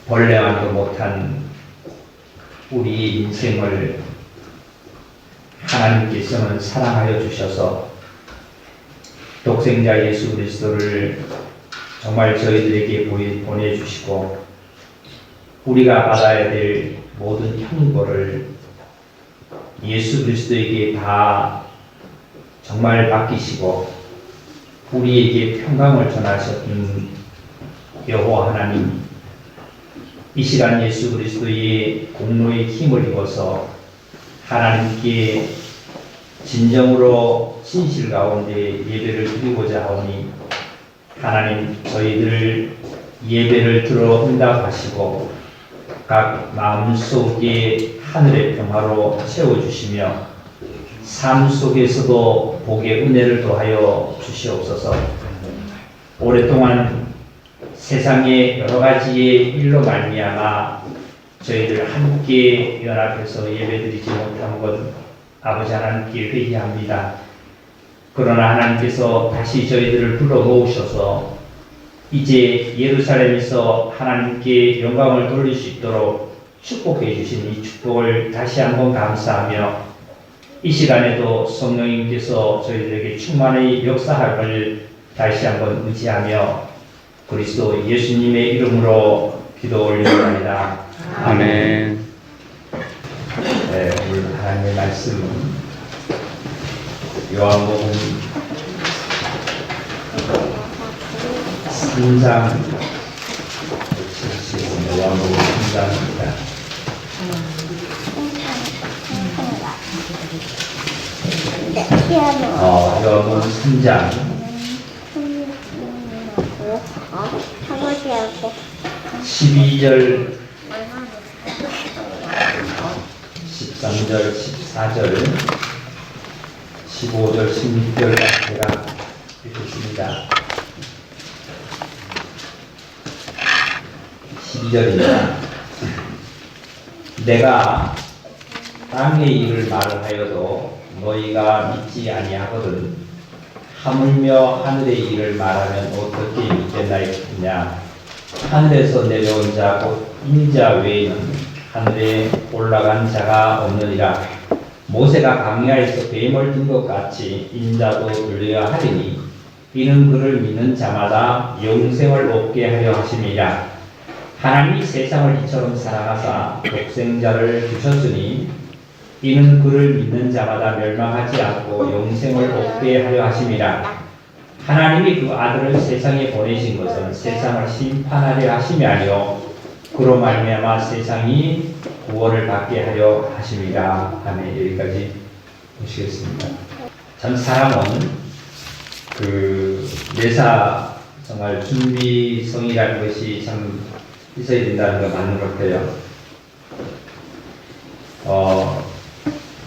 본래만도 못한 우리 인생을 하나님께서는 사랑하여 주셔서 독생자 예수 그리스도를 정말 저희들에게 보내주시고 우리가 받아야 될 모든 형벌을 예수 그리스도에게 다 정말 맡기시고 우리에게 평강을 전하셨던 여호와 하나님, 이 시간 예수 그리스도의 공로의 힘을 입어서 하나님께 진정으로 진실 가운데 예배를 드리고자 하오니 하나님, 저희들 예배를 들어 응답하시고 각 마음속에 하늘의 평화로 채워주시며 삶 속에서도 복의 은혜를 더하여 주시옵소서. 오랫동안 세상의 여러 가지의 일로 말미암아 저희들 함께 연합해서 예배드리지 못한 것 아버지 하나님께 회개합니다. 그러나 하나님께서 다시 저희들을 불러 모으셔서 이제 예루살렘에서 하나님께 영광을 돌릴 수 있도록 축복해 주신 이 축복을 다시 한번 감사하며 이 시간에도 성령님께서 저희들에게 충만히 역사함을 다시 한번 의지하며 그리스도 예수님의 이름으로 기도 올리옵나이다. 아멘. 네, 오늘 하나님의 말씀은 요한복음 3장 요한복음 3장입니다. 요한복음 3장 12절 13절 14절 15절 16절까지 제가 읽겠습니다. 12절입니다. 내가 땅의 일을 말을 하여도 너희가 믿지 아니하거든 하물며 하늘의 일을 말하면 어떻게 믿겠나이냐. 하늘에서 내려온 자 곧 인자 외에는 하늘에 올라간 자가 없느니라. 모세가 광야에서 뱀을 든 것 같이 인자도 들려야 하리니 이는 그를 믿는 자마다 영생을 얻게 하려 하심이라. 하나님이 세상을 이처럼 사랑하사 독생자를 주셨으니 이는 그를 믿는 자마다 멸망하지 않고 영생을 얻게 하려 하심이라. 하나님이 그 아들을 세상에 보내신 것은 세상을 심판하려 하심이 아니요 그로 말미암아 세상이 구원을 받게 하려 하심이라. 아멘. 여기까지 보시겠습니다. 참 사람은 매사 정말 준비성이라는 것이 참 있어야 된다는 거 맞는 것 같아요.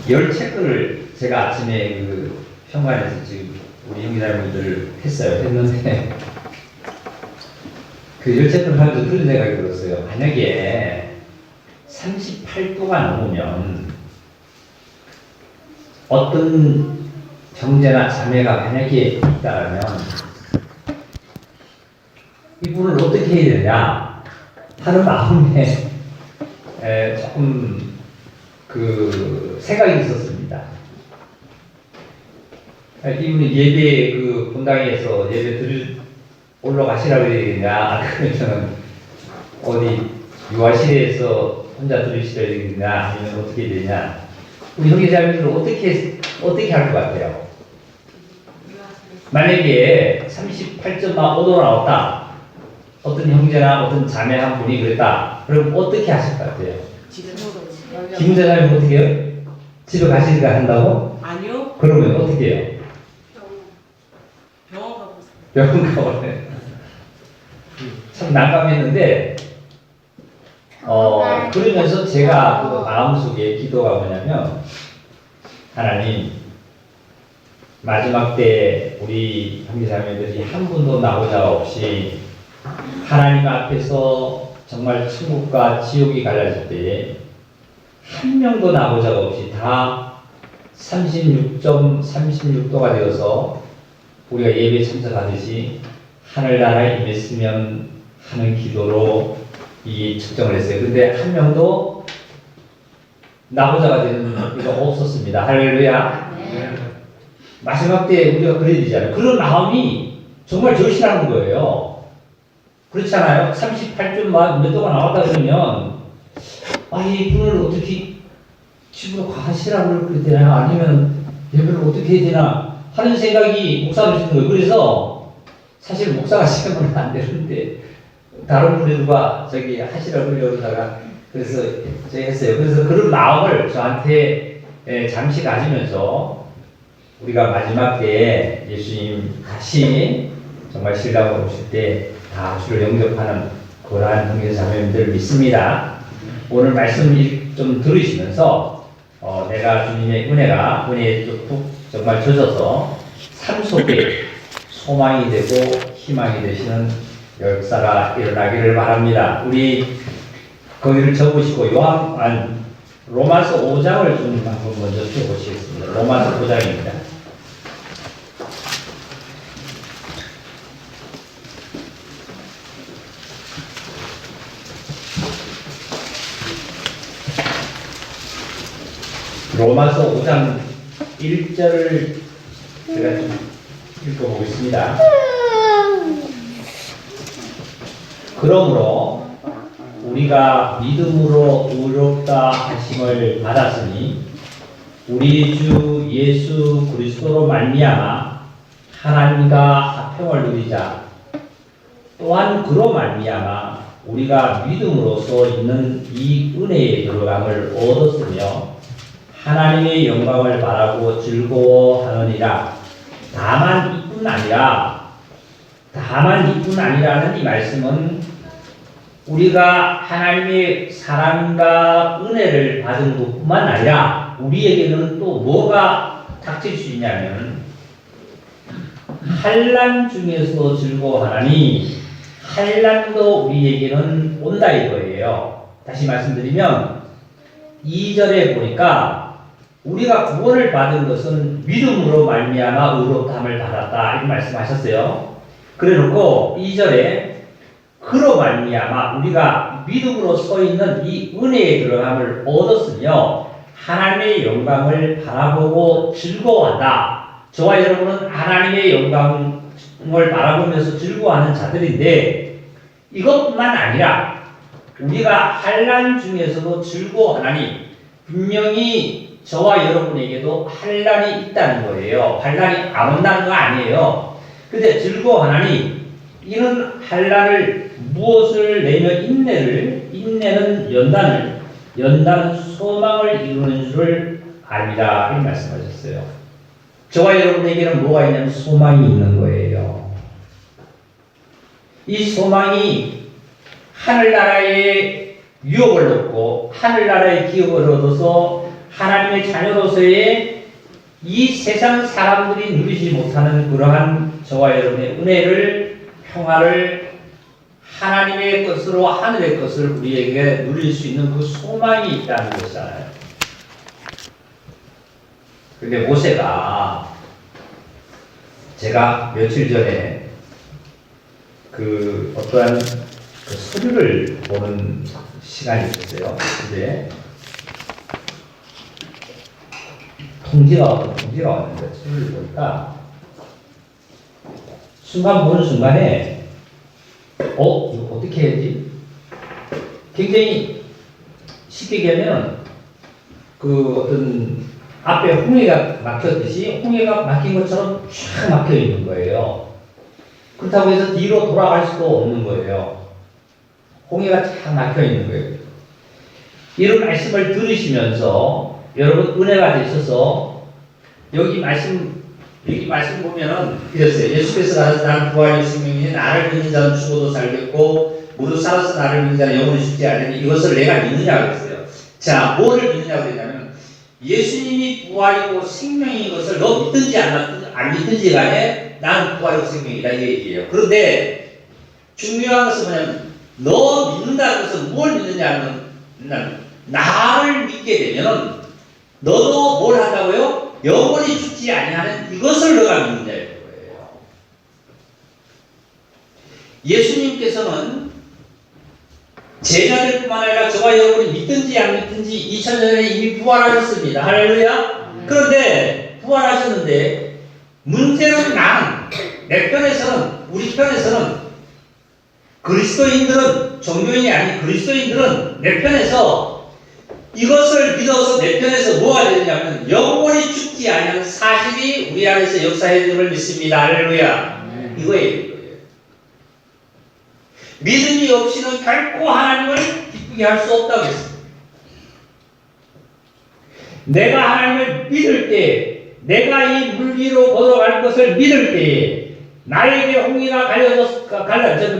열 체크를 제가 아침에 현관에서 지금 우리 형제자매분들 했는데 열 체크를 하면서 그런 생각이 들었어요. 만약에 38도가 넘으면 어떤 형제나 자매가 만약에 있다면 이분을 어떻게 해야 되냐 하는 마음에 조금 생각이 있었습니다. 이분이 예배 본당에서 예배 올라가시라고 해야 되겠냐, 그러면 어디 유아실에서 혼자 들으시려야 되겠냐, 아니면 어떻게 되냐. 우리 형제자매들은 어떻게 할 것 같아요? 만약에 38.5도 나왔다. 어떤 형제나 어떤 자매 한 분이 그랬다. 그럼 어떻게 하실 것 같아요? 김자장님 어떻게 해요? 집에 가시니까 한다고? 아니요. 그러면 어떻게 해요? 병원 가보세요. 병원 가보세요. 참 난감했는데 그러면서 제가 마음속에 기도가 뭐냐면 하나님 마지막 때 우리 형제자매들이 한 분도 나오자 없이 하나님 앞에서 정말 천국과 지옥이 갈라질 때에 한 명도 나오자가 없이 다 36.36도가 되어서 우리가 예배 참석하듯이 하늘나라에 임했으면 하는 기도로 이 측정을 했어요. 근데 한 명도 나보자가 되는 이가 없었습니다. 할렐루야. 마지막 때 우리가 그래야 되잖아요. 그런 마음이 정말 절실한 거예요. 그렇잖아요. 38점 몇 도가 나왔다 그러면 이분을 어떻게 집으로 가시라고 그래야 되나 아니면 예배를 어떻게 해야 되나 하는 생각이 목사가 드는 거예요. 그래서 사실 목사가 시키면 안 되는데 다른 분들과 저기 하시라고 그러다가 그래서 제가 했어요. 그래서 그런 마음을 저한테 잠시 가지면서 우리가 마지막 때에 예수님 다시 정말 신랑으로 오실 때 다 주를 영접하는 그러한 형제 자매님들 믿습니다. 오늘 말씀 좀 들으시면서 내가 주님의 은혜에 쭉 정말 젖어서 삶 속에 소망이 되고 희망이 되시는 역사가 일어나기를 바랍니다. 우리 거기를 적으시고 로마서 5장을 좀 한번 먼저 펴보시겠습니다. 로마서 5장입니다. 로마서 5장 1절을 제가 좀 읽어보겠습니다. 그러므로 우리가 믿음으로 의롭다 하심을 받았으니 우리 주 예수 그리스도로 말미암아 하나님과 화평을 누리자. 또한 그로 말미암아 우리가 믿음으로써 있는 이 은혜의 들어감을 얻었으며 하나님의 영광을 바라고 즐거워하느니라. 다만 이뿐 아니라는 이 말씀은 우리가 하나님의 사랑과 은혜를 받은 것뿐만 아니라 우리에게는 또 뭐가 닥칠 수 있냐면 환난 중에서 즐거워하나니 환난도 우리에게는 온다 이거예요. 다시 말씀드리면 2절에 보니까 우리가 구원을 받은 것은 믿음으로 말미암아 의롭다함을 받았다 이렇게 말씀하셨어요. 그래놓고 2절에 그로 말미암아 우리가 믿음으로 서 있는 이 은혜의 들어감을 얻었으며 하나님의 영광을 바라보고 즐거워한다. 저와 여러분은 하나님의 영광을 바라보면서 즐거워하는 자들인데 이것뿐만 아니라 우리가 환난 중에서도 즐거워하나니 분명히 저와 여러분에게도 환난이 있다는 거예요. 환난이 안 온다는 거 아니에요. 근데 즐거워하나니 이는 환난을 무엇을 내며 인내는 연단은 소망을 이루는 줄을 압니다. 이렇게 말씀하셨어요. 저와 여러분에게는 뭐가 있냐면 소망이 있는 거예요. 이 소망이 하늘나라의 유업을 얻고 하늘나라의 기업을 얻어서 하나님의 자녀로서의 이 세상 사람들이 누리지 못하는 그러한 저와 여러분의 은혜를 평화를 하나님의 것으로 하늘의 것을 우리에게 누릴 수 있는 그 소망이 있다는 것이잖아요. 근데 모세가 제가 며칠 전에 그 어떠한 그 서류를 보는 시간이 있었어요. 근데 통지가 왔는데 서류를 보니까 보는 순간에 이거 어떻게 해야지? 굉장히 쉽게 얘기하면 그 어떤 앞에 홍해가 막혔듯이 홍해가 막힌 것처럼 쫙 막혀 있는 거예요. 그렇다고 해서 뒤로 돌아갈 수도 없는 거예요. 홍해가 쫙 막혀 있는 거예요. 이런 말씀을 들으시면서 여러분 은혜가 되셔서 여기 말씀 보면은 이랬어요. 예수께서 나서 나는 부활의 생명이니 나를 믿는 자는 죽어도 살겠고 무릇 살아서 나를 믿는 자는 영원히 죽지 않으니 이것을 내가 믿느냐고 그랬어요. 자, 뭐를 믿느냐고 그랬냐면 예수님이 부활이고 생명인 것을 너 믿든지 안 믿든지 간에 나는 부활이고 생명이다 이 얘기예요. 그런데 중요한 것은 뭐냐면 너 믿는다는 것은 뭘 믿느냐면 나를 믿게 되면 너도 뭘 한다고요? 영원히 죽지 아니하는 이것을 너가 믿는다 이거예요. 예수님께서는 제자들뿐만 아니라 저와 여러분이 믿든지 안 믿든지 2000년에 이미 부활하셨습니다. 할렐루야. 그런데 부활하셨는데 문제는 나는 내 편에서는 우리 편에서는 그리스도인들은 종교인이 아닌 그리스도인들은 내 편에서 이것을 믿어서 내 편에서 뭐가 되느냐면 영원히 죽지 않는 사실이 우리 안에서 역사해 주는 걸 믿습니다. 할렐루야. 이거예요. 믿음이 없이는 결코 하나님을 기쁘게 할 수 없다고 했습니다. 내가 하나님을 믿을 때, 내가 이 물 위로 걸어갈 것을 믿을 때에 나에게 홍해가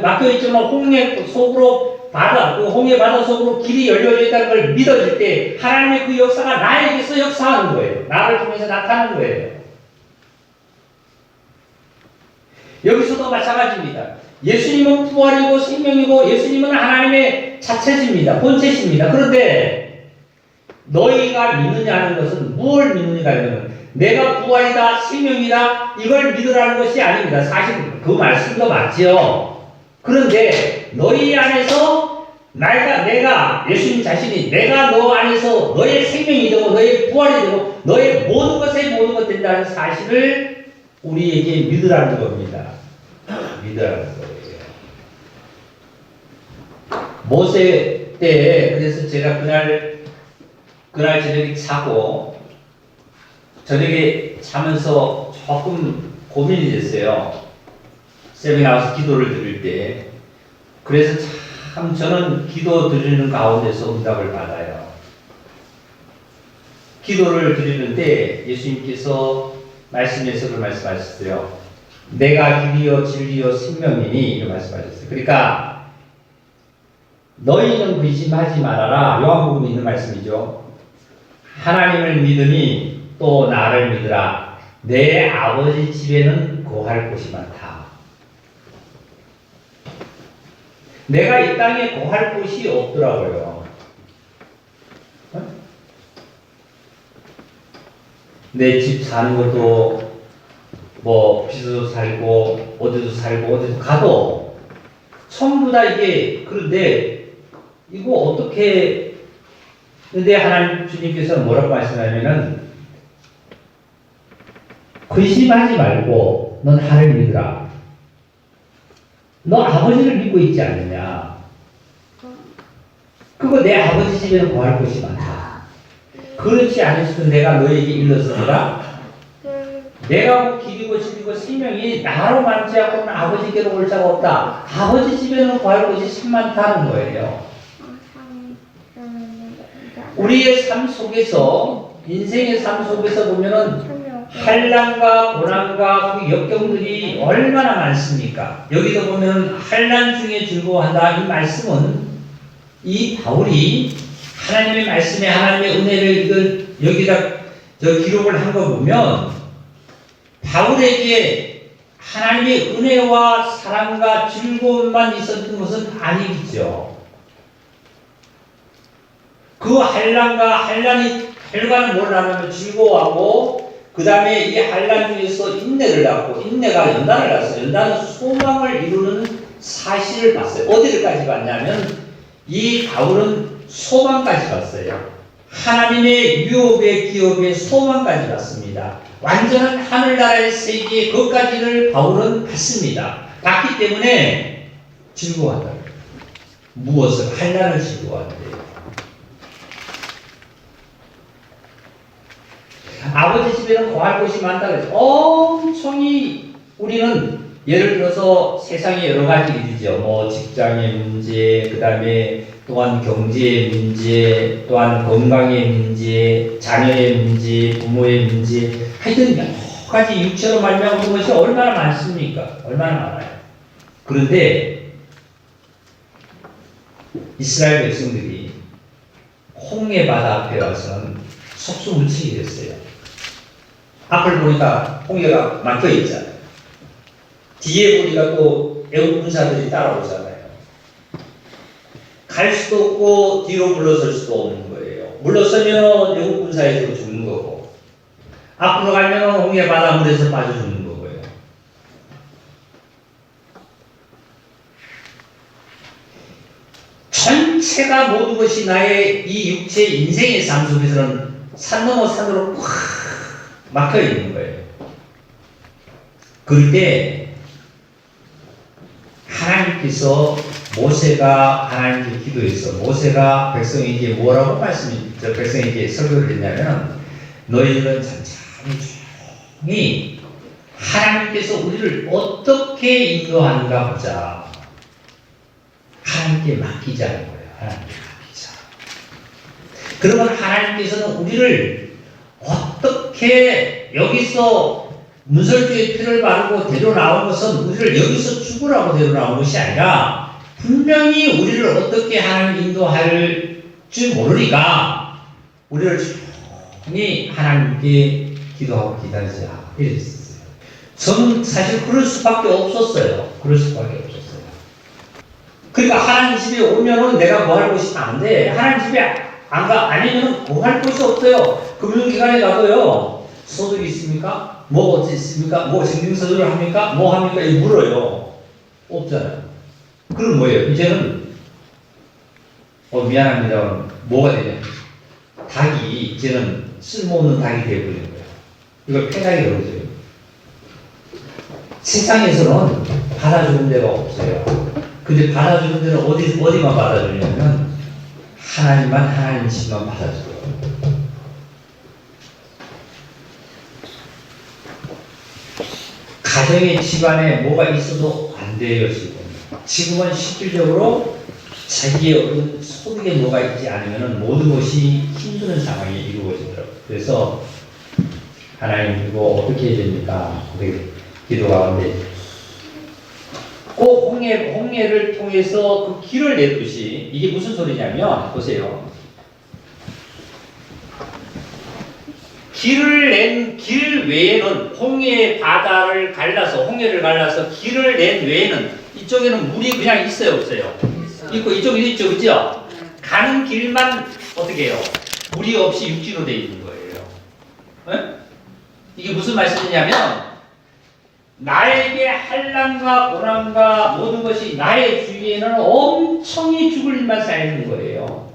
막혀있지만 홍해 속으로 바다, 그 홍해 바다 속으로 길이 열려져 있다는 걸 믿어질 때 하나님의 그 역사가 나에게서 역사하는 거예요. 나를 통해서 나타나는 거예요. 여기서도 마찬가지입니다. 예수님은 부활이고 생명이고 예수님은 하나님의 자체십니다. 본체십니다. 그런데 너희가 믿느냐는 것은 무엇을 믿느냐가 아니면 내가 부활이다, 생명이다 이걸 믿으라는 것이 아닙니다. 사실 그 말씀도 맞지요. 그런데 너희 안에서 내가 예수님 자신이 내가 너 안에서 너의 생명이 되고 너의 부활이 되고 너의 모든 것에 모든 것 된다는 사실을 우리에게 믿으라는 겁니다. 믿으라는 거예요. 모세 때 그래서 제가 그날 저녁에 자고 저녁에 자면서 조금 고민이 됐어요. 새벽에 나와서 기도를 드릴 때. 그래서 참 저는 기도 드리는 가운데서 응답을 받아요. 기도를 드리는데 예수님께서 말씀에서 그 말씀하셨어요. 내가 길이요 진리요 생명이니 이렇게 말씀하셨어요. 그러니까 너희는 의심하지 말아라. 요한복음에 있는 말씀이죠. 하나님을 믿으니 또 나를 믿으라. 내 아버지 집에는 거할 곳이 많다. 내가 이 땅에 거할 곳이 없더라고요. 내 집 사는 것도 뭐 빚도 살고 어디도 살고 어디도 가도 전부 다 이게 그런데 이거 어떻게 근데 하나님 주님께서 뭐라고 말씀하냐면은 근심하지 말고 넌 하나님을 믿으라. 너 아버지를 믿고 있지 않느냐. 그거 내 아버지 집에는 구할 곳이 많다. 그렇지 않으시면 내가 너에게 일렀으리라. 내가 길이고 진리고 생명이 나로 많지 않고는 아버지께로 올 자가 없다. 아버지 집에는 구할 곳이 참 많다는 거예요. 우리의 삶 속에서 인생의 삶 속에서 보면은 환난과 고난과 그 역경들이 얼마나 많습니까? 여기도 보면 환난 중에 즐거워한다. 이 말씀은 이 바울이 하나님의 말씀에 하나님의 은혜를 이걸 여기다 기록을 한 거 보면 바울에게 하나님의 은혜와 사랑과 즐거움만 있었던 것은 아니겠죠. 그 환난의 결과는 뭐라면 즐거워하고 그 다음에 이 환난 중에서 인내를 낳고 인내가 연단을 낳았어요. 연단은 소망을 이루는 사실을 봤어요. 어디까지 갔냐면 이 바울은 소망까지 갔어요. 하나님의 유업의 기업의 소망까지 갔습니다. 완전한 하늘나라의 세계 그것까지를 바울은 갔습니다. 갔기 때문에 즐거워한다. 무엇을? 환난을 즐거워한대요. 아버지 집에는 거할 곳이 많다 그래서 엄청이 우리는 예를 들어서 세상에 여러 가지 일이죠. 뭐 직장의 문제, 그 다음에 또한 경제의 문제, 또한 건강의 문제, 자녀의 문제, 부모의 문제, 하여튼 여러 가지 육체로 말미암은 것이 얼마나 많습니까? 얼마나 많아요. 그런데 이스라엘 백성들이 홍해 바다 앞에 와서는 속수무책이 됐어요. 앞을 보니까 홍해가 막혀 있잖아요. 뒤에 보니까 또 애국 군사들이 따라오잖아요. 갈 수도 없고 뒤로 물러설 수도 없는 거예요. 물러서면 애국 군사에서 죽는 거고 앞으로 가면 홍해 바닷물에서 빠져 죽는 거고요. 전 전체가 모든 것이 나의 이 육체 인생의 삶 속에서는 산 넘어 산으로 꽉 막혀 있는 거예요. 그럴 때 하나님께서 모세가 하나님께 기도해서 모세가 백성에게 뭐라고 백성에게 설교를 했냐면 너희들은 천천히 조용히 하나님께서 우리를 어떻게 인도하는가 보자. 하나님께 맡기자는 거예요. 하나님께 맡기자. 그러면 하나님께서는 우리를 어떻게 여기서 문설주의 피를 바르고 데려 나온 것은 우리를 여기서 죽으라고 데려 나온 것이 아니라 분명히 우리를 어떻게 하나님 인도할지 모르니까 우리를 조용히 하나님께 기도하고 기다리자 이랬어요. 저는 사실 그럴 수밖에 없었어요. 그럴 수밖에 없었어요. 그러니까 하나님 집에 오면은 내가 뭐 할 곳이 많은데 하나님 집에 안 가, 아니면 뭐 할 곳이 없어요. 금융기관에 가도요. 소득이 있습니까? 뭐 어찌 있습니까? 뭐 증빙서류를 합니까? 뭐 합니까? 이 물어요. 없잖아요. 그럼 뭐예요? 이제는 미안합니다. 뭐가 되냐? 닭이 이제는 쓸모없는 닭이 되어버리는 거예요. 이걸 편하게 그러죠. 세상에서는 받아주는 데가 없어요. 근데 받아주는 데는 어디만 받아주냐면 하나님 집만 받아줘요. 가정의 집안에 뭐가 있어도 안 돼요, 지금은 실질적으로 자기의 어떤 소득에 뭐가 있지 않으면 모든 것이 힘드는 상황이 이루어지더라고요. 그래서 하나님 이거 어떻게 해야 됩니까? 우리 기도 가운데 꼭 홍해를 통해서 그 길을 냈듯이 이게 무슨 소리냐면 보세요. 길 외에는 홍해 바다를 갈라서 홍해를 갈라서 길을 낸 외에는 이쪽에는 물이 그냥 있어요, 없어요? 있고 이쪽에 있죠, 그죠? 가는 길만 어떻게 해요? 물이 없이 육지로 되어 있는 거예요. 네? 이게 무슨 말씀이냐면 나에게 한란과 고난과 모든 것이 나의 주위에는 엄청히 죽을 일만 쌓이는 거예요.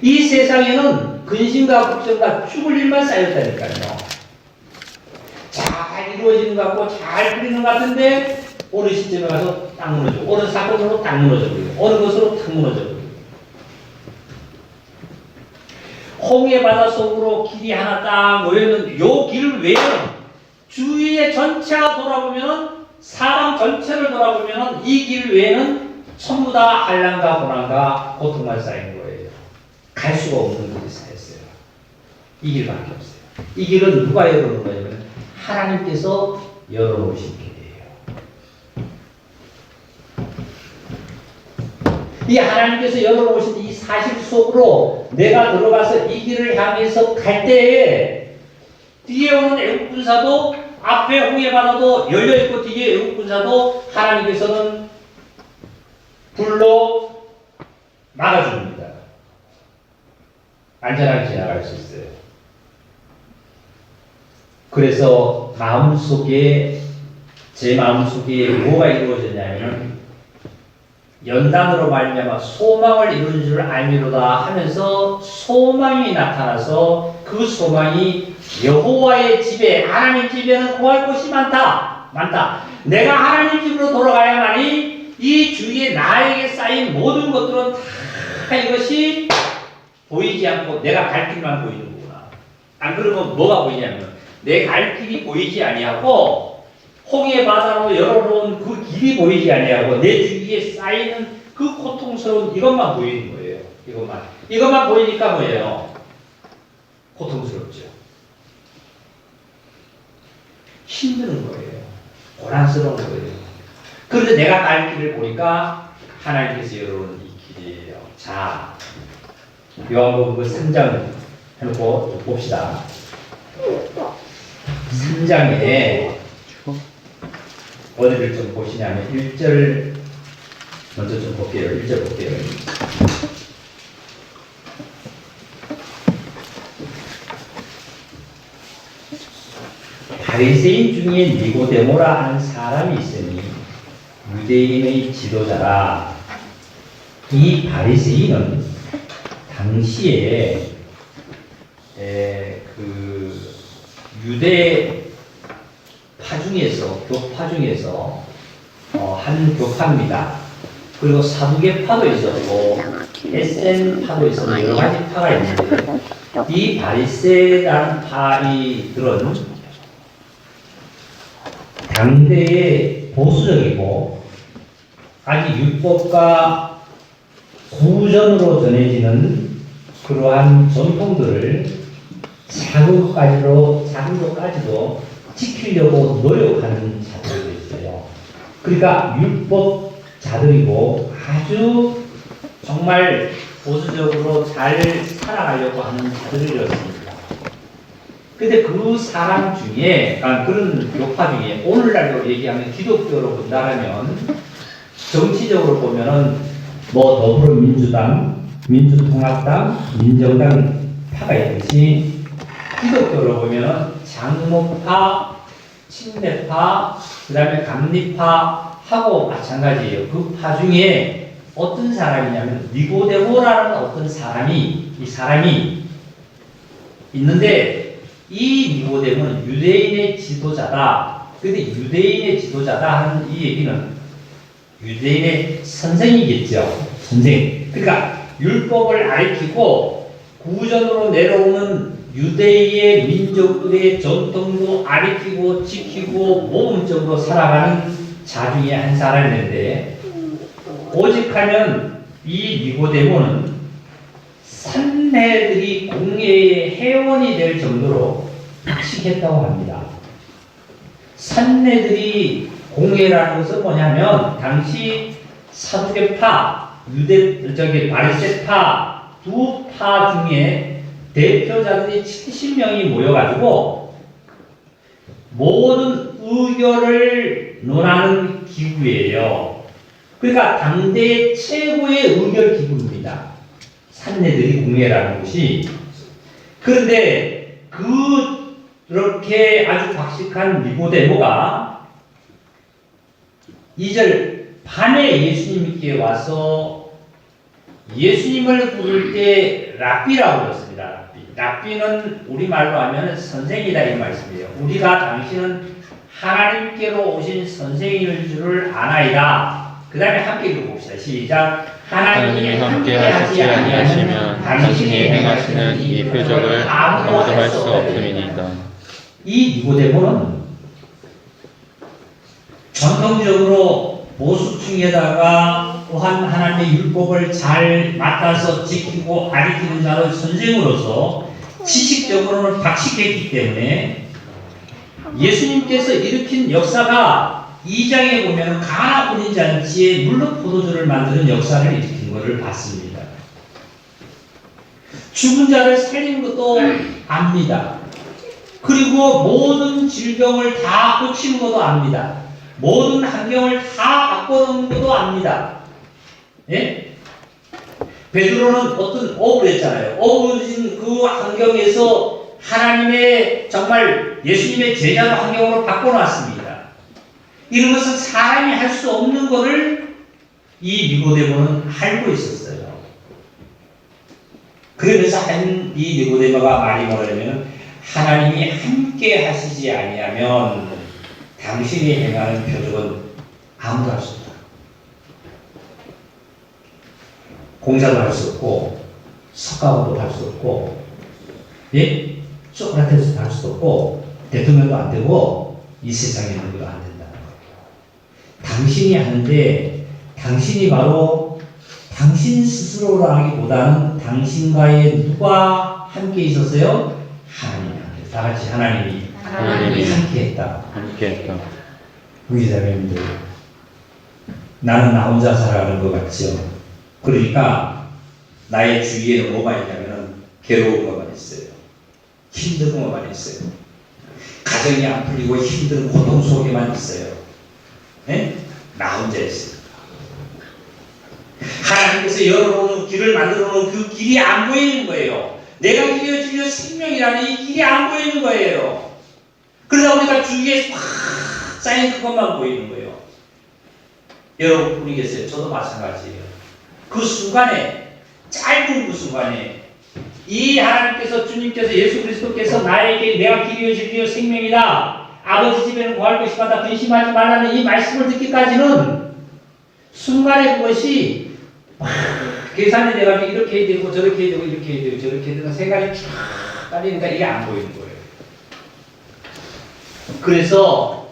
이 세상에는 근심과 걱정과 죽을 일만 쌓였다니까요. 잘 이루어지는 것 같고 잘 풀리는 것 같은데 어느 시점에 가서 딱 무너져. 어느 사건으로 딱 무너져 버리고 어느 것으로 딱 무너져 버리고 홍해 바다 속으로 길이 하나 딱 놓여있는 요 길 외에는 주위에 전체가 돌아보면은 사람 전체를 보면은 이 길 외에는 전부 다 한란과 고난과 고통만 쌓인 거예요. 갈 수가 없는 길이 쌓였어요. 이 길밖에 없어요. 이 길은 누가 열어놓은 거냐면 하나님께서 열어놓으신 길이에요. 이 하나님께서 열어놓으신 이 사실 속으로 내가 들어가서 이 길을 향해서 갈 때에 뒤에 오는 애국 군사도 앞에 홍해 바다도 열려 있고 뒤에 애국 군사도 하나님께서는 불로 막아줍니다. 안전하게 지나갈 수 있어요. 그래서 제 마음속에 뭐가 이루어졌냐면 연단으로 말미암아 소망을 이루는 줄 알미로다 하면서 소망이 나타나서 그 소망이 여호와의 집에 하나님 집에는 구할 곳이 많다. 내가 하나님 집으로 돌아가야만이 이 주위에 나에게 쌓인 모든 것들은 다 이것이 보이지 않고 내가 갈 길만 보이는 거구나. 안 그러면 뭐가 보이냐면 내 갈 길이 보이지 아니하고 홍해 바다로 열어놓은 그 길이 보이지 아니하고 내 주위에 쌓이는 그 고통스러운 이것만 보이는 거예요. 이것만 보이니까 뭐예요? 고통스럽죠. 힘드는 거예요. 고난스러운 거예요. 그런데 내가 갈 길을 보니까 하나님께서 열어놓은 이 길이에요. 자, 요한복음 3장 해놓고 좀 봅시다. 3장에 어디를 좀 보시냐면 1절 먼저 좀 볼게요. 1절 볼게요. 바리새인 중에 니고데모라 하는 사람이 있으니 유대인의 지도자라. 이 바리새인은 당시에 그 유대파 중에서 교파 중에서 한 교파입니다. 그리고 사두개파도 있었고 에센파도 있었고 여러 가지 파가 있는데 이 바리새라는 파이들은 당대의 보수적이고 아직 율법과 구전으로 전해지는 그러한 전통들을 작은 것까지도 지키려고 노력하는 자들이 있어요. 그러니까 율법자들이고 아주 정말 보수적으로 잘 살아가려고 하는 자들이었습니다. 근데 그 사람 중에, 그런 교파 중에 오늘날로 얘기하면 기독교로 본다면 정치적으로 보면은 뭐 더불어민주당, 민주통합당, 민정당 파가 있듯이 기독교로 보면은 장로파, 침례파, 그 다음에 감리파하고 마찬가지예요. 그 파 중에 어떤 사람이냐면 니고데모라는 어떤 사람이 있는데 이 니고데모는 유대인의 지도자다. 근데 유대인의 지도자다 하는 이 얘기는 유대인의 선생이겠죠. 선생. 그러니까 율법을 가리키고 구전으로 내려오는 유대의 민족들의 전통도 가리키고 지키고 모범적으로 살아가는 자 중에 한 사람인데 오직하면 이 니고데모는 산내들이 공예의 회원이 될 정도로 박식했다고 합니다. 산내들이 공예라는 것은 뭐냐면 당시 사두개파, 바리새파 두 파 중에 대표자들이 70명이 모여가지고 모든 의결을 논하는 기구예요. 그러니까 당대의 최고의 의결 기구입니다. 산내들이 공예라는 것이. 그런데 그렇게 아주 박식한 니고데모가 2절 밤에 예수님께 와서 예수님을 부를 때 랍비라고 불렀습니다. 랍비는 우리말로 하면 선생이다 이 말씀이에요. 우리가 당신은 하나님께로 오신 선생일 줄을 아나이다. 그 다음에 함께 읽어봅시다. 시작. 하나님이 함께 하시지 아니하시면 당신이 행하시는 이 표적을 아무도 할 수 없음이니이다. 이 니고데모는 전통적으로 보수층에다가 또한 하나님의 율법을 잘 맡아서 지키고 가리키는 자를 선생으로서 지식적으로는 박식했기 때문에 예수님께서 일으킨 역사가 2장에 보면 가나 혼인 잔치에 물로 포도주를 만드는 역사를 일으킨 것을 봤습니다. 죽은 자를 살리는 것도 압니다. 그리고 모든 질병을 다 고치는 것도 압니다. 모든 환경을 다 바꿔놓은 것도 압니다. 예? 베드로는 어떤 업을 했잖아요. 어부진 그 환경에서 하나님의 정말 예수님의 제자 환경으로 바꿔놨습니다. 이런 것은 사람이 할 수 없는 것을 이 니고데모는 알고 있었어요. 그러면서 이 니고데모가 말이 뭐냐면 하나님이 함께 하시지 아니하면 당신이 행하는 표적은 아무도 할 수 없다. 공자도 할 수 없고 석가모도 할 수 없고 예? 소크라테스도 할 수 없고 대통령도 안 되고 이 세상에 누구도 안 된다는 거예요. 당신이 하는데 당신이 바로 당신 스스로로 하기보다는 당신과의 누가 함께 있었어요? 하나님이 함께. 다 같이 하나님이 함께 했다. 우리 자매님들 나는 나 혼자 살아가는 것 같죠. 그러니까 나의 주위에는 뭐가 있냐면 괴로운 것만 있어요. 힘든 것만 있어요. 가정이 안 풀리고 힘든 고통 속에만 있어요. 네? 나 혼자 있어요. 하나님께서 열어놓은 길을 만들어놓은 그 길이 안 보이는 거예요. 내가 길이여 진리여 생명이라는 이 길이 안 보이는 거예요. 그러다 보니까 주위에 팍 쌓인 그것만 보이는 거예요. 여러분 분이 계세요. 저도 마찬가지예요. 그 순간에, 짧은 그 순간에 이 하나님께서, 주님께서, 예수 그리스도께서 나에게 내가 길이요 진리요 생명이다, 아버지 집에는 구할 것이 많다, 근심하지 말라는 이 말씀을 듣기까지는 순간에 그것이 막 계산이 돼가지고 이렇게 해야 되고 저렇게 해야 되고 이렇게 해야 되고 저렇게 해야 되고 생각이 쫙 깔리니까 이게 안 보이는 거예요. 그래서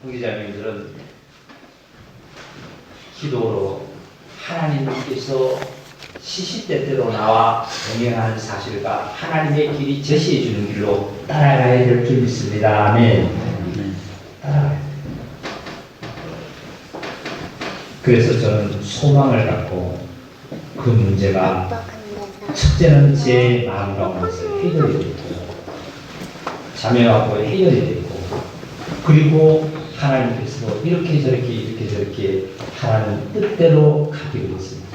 후기자님들은 기도로 하나님께서 시시때때로 나와 동행하는 사실과 하나님의 길이 제시해 주는 길로 따라가야 될 줄 믿습니다. 아멘. 따라가야 돼요. 그래서 저는 소망을 갖고 그 문제가 첫째는 제 마음 가운데서 해결이 되고 자매하고 해결이 되고 그리고 하나님께서 이렇게 저렇게 하나님 뜻대로 가기로 했습니다.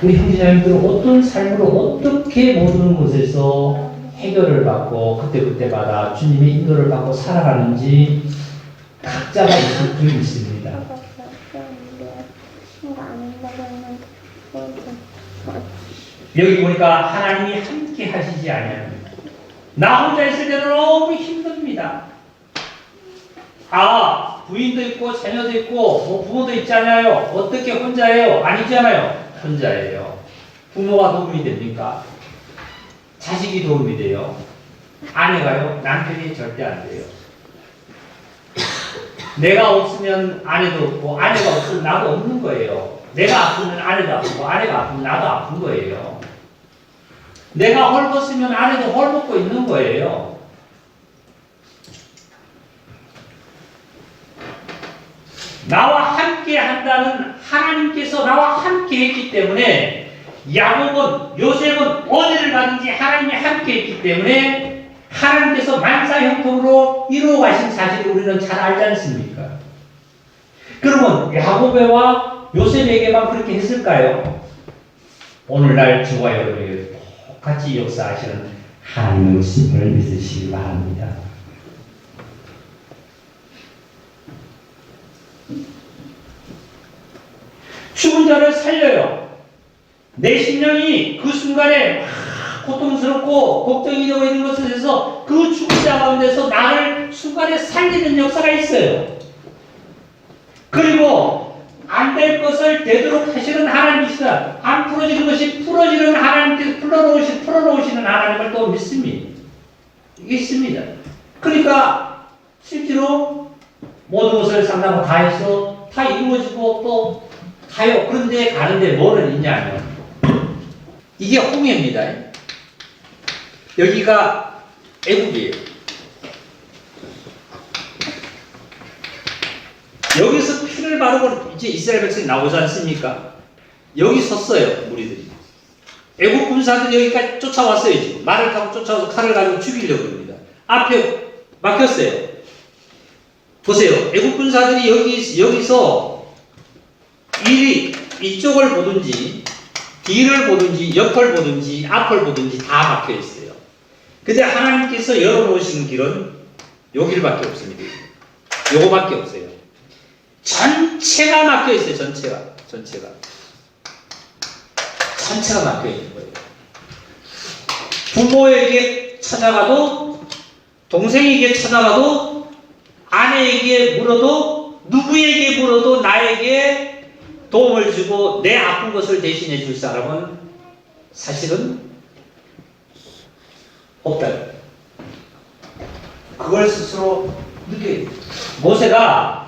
우리 형제자매들은 어떤 삶으로 어떻게 모든 곳에서 해결을 받고 그때마다 주님의 인도를 받고 살아가는지 각자가 있을 줄 믿습니다. 여기 보니까 하나님이 함께 하시지 아니합니다. 나 혼자 있을 때는 너무 힘듭니다. 부인도 있고 자녀도 있고 뭐 부모도 있잖아요. 어떻게 혼자예요? 아니잖아요. 혼자예요. 부모가 도움이 됩니까? 자식이 도움이 돼요. 아내가요? 남편이 절대 안 돼요. 내가 없으면 아내도 없고 아내가 없으면 나도 없는 거예요. 내가 아프면 아내도 아프고 아내가 아프면 나도 아픈 거예요. 내가 헐벗으면 아내도 헐벗고 있는 거예요. 나와 함께 한다는 하나님께서 나와 함께 했기 때문에 야곱은 요셉은 어디를 가든지 하나님이 함께 했기 때문에 하나님께서 만사 형통으로 이루어 가신 사실을 우리는 잘 알지 않습니까? 그러면 야곱과 요셉에게만 그렇게 했을까요? 오늘날 저와 여러분에게 똑같이 역사하시는 하나님의 신을 믿으시기 바랍니다. 죽은 자를 살려요. 내 심령이 그 순간에 고통스럽고 걱정이 되고 있는 것에 대해서 그 죽은 자 가운데서 나를 순간에 살리는 역사가 있어요. 그리고 안 될 것을 되도록 하시는 하나님이시다. 안 풀어지는 것이 풀어지는 하나님께서 풀어놓으시는 하나님을 또 믿습니다. 그러니까 실제로 모든 것을 상담하고 다 해서 다 이루어지고 또 가요. 그런데 가는데 뭐는 있냐면 이게 홍해입니다. 여기가 애국이에요. 여기서 피를 바르고 이제 이스라엘 백성이 나오지 않습니까? 여기 섰어요, 무리들이. 애국 군사들이 여기까지 쫓아왔어요, 지금. 말을 타고 쫓아와서 칼을 가지고 죽이려고 합니다. 앞에 막혔어요. 보세요. 애국 군사들이 여기서 이쪽을 보든지, 뒤를 보든지, 옆을 보든지, 앞을 보든지 다 막혀 있어요. 근데 하나님께서 열어놓으신 길은 요 길밖에 없습니다. 요거밖에 없어요. 전체가 막혀 있어요. 전체가 막혀 있는 거예요. 부모에게 찾아가도, 동생에게 찾아가도, 아내에게 물어도, 누구에게 물어도 나에게 도움을 주고 내 아픈 것을 대신해 줄 사람은 사실은 없다. 그걸 스스로 느껴요. 모세가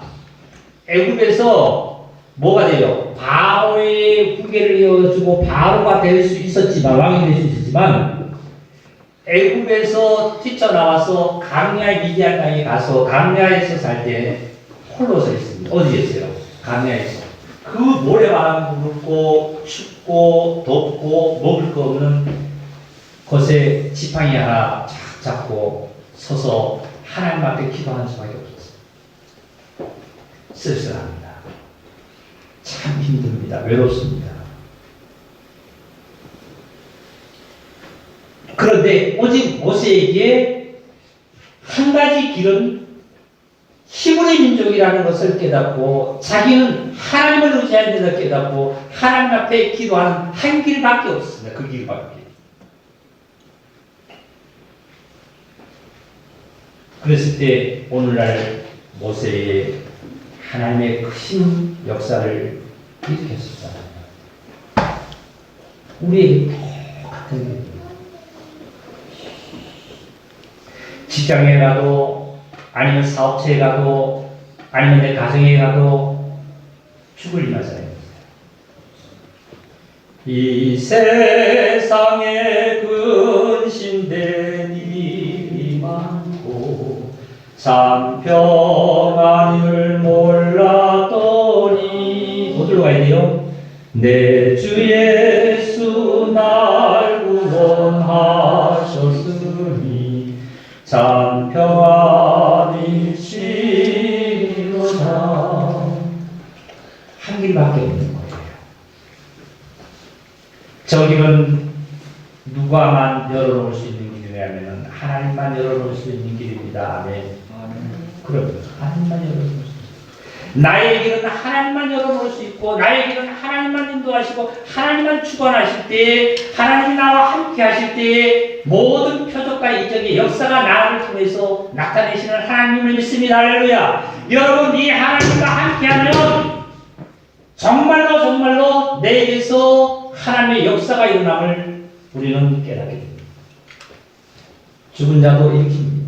애굽에서 뭐가 돼요? 바로의 후계를 이어주고 바로가 될 수 있었지만, 왕이 될 수 있었지만, 애굽에서 뛰쳐나와서 강야의 미디안 땅에 가서 강야에서 살 때 홀로 서 있습니다. 어디에 있어요? 강야에서. 그 모래바람 불고 춥고 덥고 먹을 거 없는 곳에 지팡이 하나 착 잡고 서서 하나님 앞에 기도하는 수밖에 없었어요. 쓸쓸합니다. 참 힘듭니다. 외롭습니다. 그런데 오직 모세에게 한 가지 길은 히브리 민족이라는 것을 깨닫고 자기는 하나님을 의지하는 데를 깨닫고 하나님 앞에 기도하는 한 길밖에 없습니다. 그 길밖에. 그랬을 때 오늘날 모세의 하나님의 크신 역사를 일으켰었잖아요. 우리에게 똑같은 일입니다. 직장에 가도 아니면 사업체에 가도 아니면 내 가정에 가도 죽을 일하잖아요. 이 세상에 근심된 일이 많고 참 평안을 몰랐더니 어디로 가야 돼요? 내 주 예수 날 구원하셨으니 참 평안이시로다. 한 길밖에 없는 거예요. 저 길은 누가만 열어놓을 수 있는 길이냐면 하나님만 열어놓을 수 있는 길입니다. 아멘. 그럼 하나님만 열어놓을 수 있습니다. 나의 길은 하나님만 열어놓을 수 있고 나의 길은 하나님만 인도하시고 하나님만 주관하실 때 하나님이 나와 함께 하실 때 모든 표적과 이적의 역사가 나를 통해서 나타내시는 하나님을 믿습니다. 할렐루야. 여러분 이 하나님과 함께하면 정말로 내게서 하나님의 역사가 일어남을 우리는 깨닫게 됩니다. 죽은 자도 일으킵니다.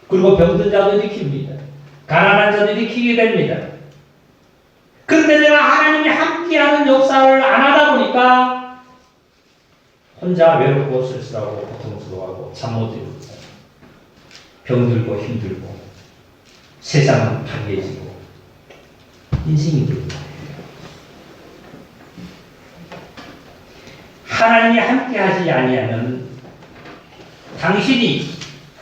그리고 병든 자도 일으킵니다. 가난한 자도 일으키게 됩니다. 그런데 내가 하나님이 함께하는 역사를 안 하다 보니까 혼자 외롭고 쓸쓸하고 고통스러워하고 잠 못 이루고 병들고 힘들고 세상은 파괴해지고 인생이 되는 거예요. 하나님이 함께하지 아니하면 당신이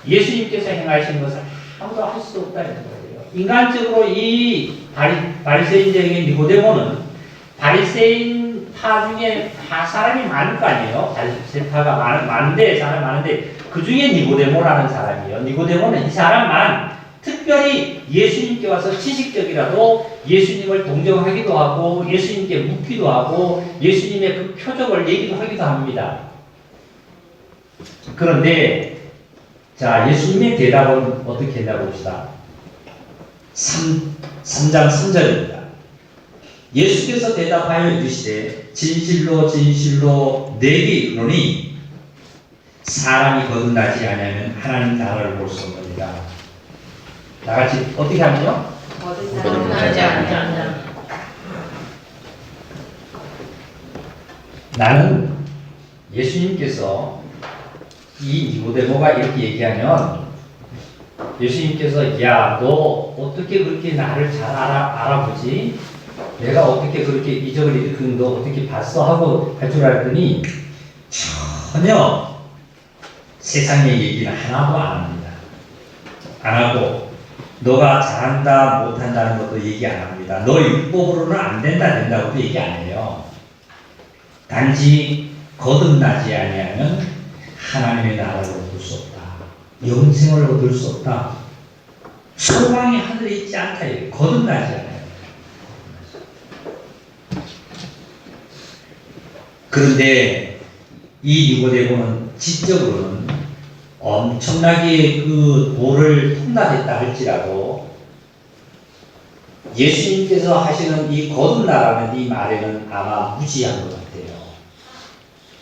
예수님께서 행하신 것을 아무도 할 수 없다는 거예요. 인간적으로 이 바리새인적인 니고데모는 바리새인파 중에 사람이 많을 거 아니에요. 바리새인파가 많은데 사람이 많은데 그 중에 니고데모라는 사람이에요. 니고데모는 이 사람만 특별히 예수님께 와서 지식적이라도 예수님을 동정하기도 하고 예수님께 묻기도 하고 예수님의 그 표적을 얘기도 하기도 합니다. 그런데 자 예수님의 대답은 어떻게 했나 봅시다. 3장 3절입니다. 예수께서 대답하여 이르시되 진실로 진실로 내게 이르노니 사람이 거듭나지 아니하면 하나님 나라를 볼 수 없느니라. 나같이 어떻게 하면요? 거듭나지 않냐. 나는 예수님께서 이 니고데모가 이렇게 얘기하면 예수님께서 야, 너 어떻게 그렇게 나를 잘 알아보지? 내가 어떻게 그렇게 이적을 일으키는 거 어떻게 봤어? 하고 할 줄 알았더니 전혀 세상의 얘기는 하나도 안 합니다. 안 하고 너가 잘한다 못한다는 것도 얘기 안 합니다. 너 율법으로는 안 된다고도 얘기 안 해요. 단지 거듭나지 아니하면 하나님의 나라를 얻을 수 없다. 영생을 얻을 수 없다. 소망이 하늘에 있지 않다. 거듭나지 않아요. 그런데 이 니고데모는 지적으로는 엄청나게 그 도를 통달했다 할지라도 예수님께서 하시는 이 거듭나라는 이 말에는 아마 무지한 것 같아요.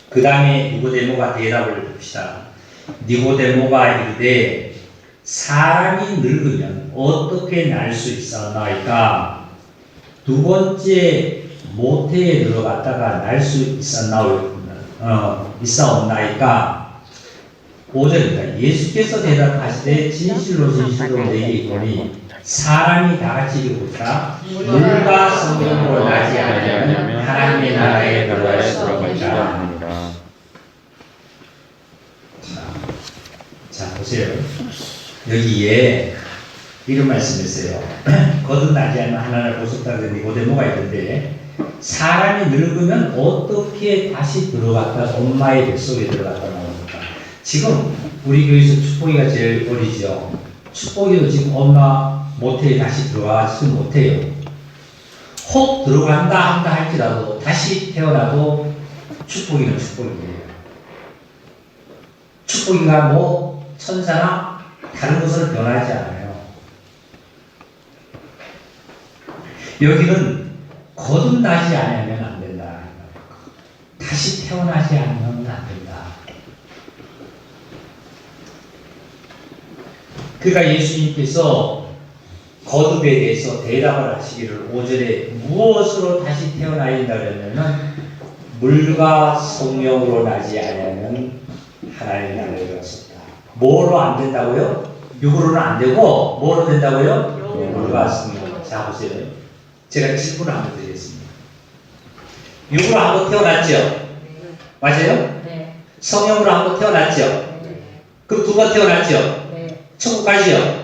그 다음에 니고데모가 대답을 봅시다. 니고데모가 이르되 사람이 늙으면 어떻게 날 수 있었나이까? 두 번째 모태에 들어갔다가 날 수 있사옵나이까? 5절입니다. 예수께서 대답하시되 진실로 진실로 내게 이르노니 사람이 다같이 이르고자 물과 성령으로 나지 아니하면 하나님의 나라에 들어갈 수 없느니라. 자 보세요. 여기에 이런 말씀했어요. 거듭나지 않으면 하나님을 볼 수 없다는 니고데모가 있는데 사람이 늙으면 어떻게 다시 들어갔다 엄마의 뱃속에 들어갔다 나옵니까? 지금 우리 교회에서 축복이가 제일 어리죠. 축복이도 지금 엄마 모태에 다시 들어가지 못해요. 혹 들어간다 한다 할지라도 다시 태어나도 축복이면 축복이에요. 축복인가 뭐 천사나 다른 것을 변하지 않아요. 여기는 거듭나지 않으면 안 된다. 다시 태어나지 않으면 안 된다. 그러니까 예수님께서 거듭에 대해서 대답을 하시기를 5절에 무엇으로 다시 태어나야 된다 그러냐면 물과 성령으로 나지 아니하면 하나님 나라에 들어갔습니다. 뭐로 안 된다고요? 육으로는 안 되고 뭐로 된다고요? 물과 성령. 자 보세요. 제가 질문을 한번 드리겠습니다. 육으로 한번 태어났죠? 맞아요? 네. 성령으로 한번 태어났죠? 네. 그럼 두 번 태어났죠? 네. 천국 가지요? 네.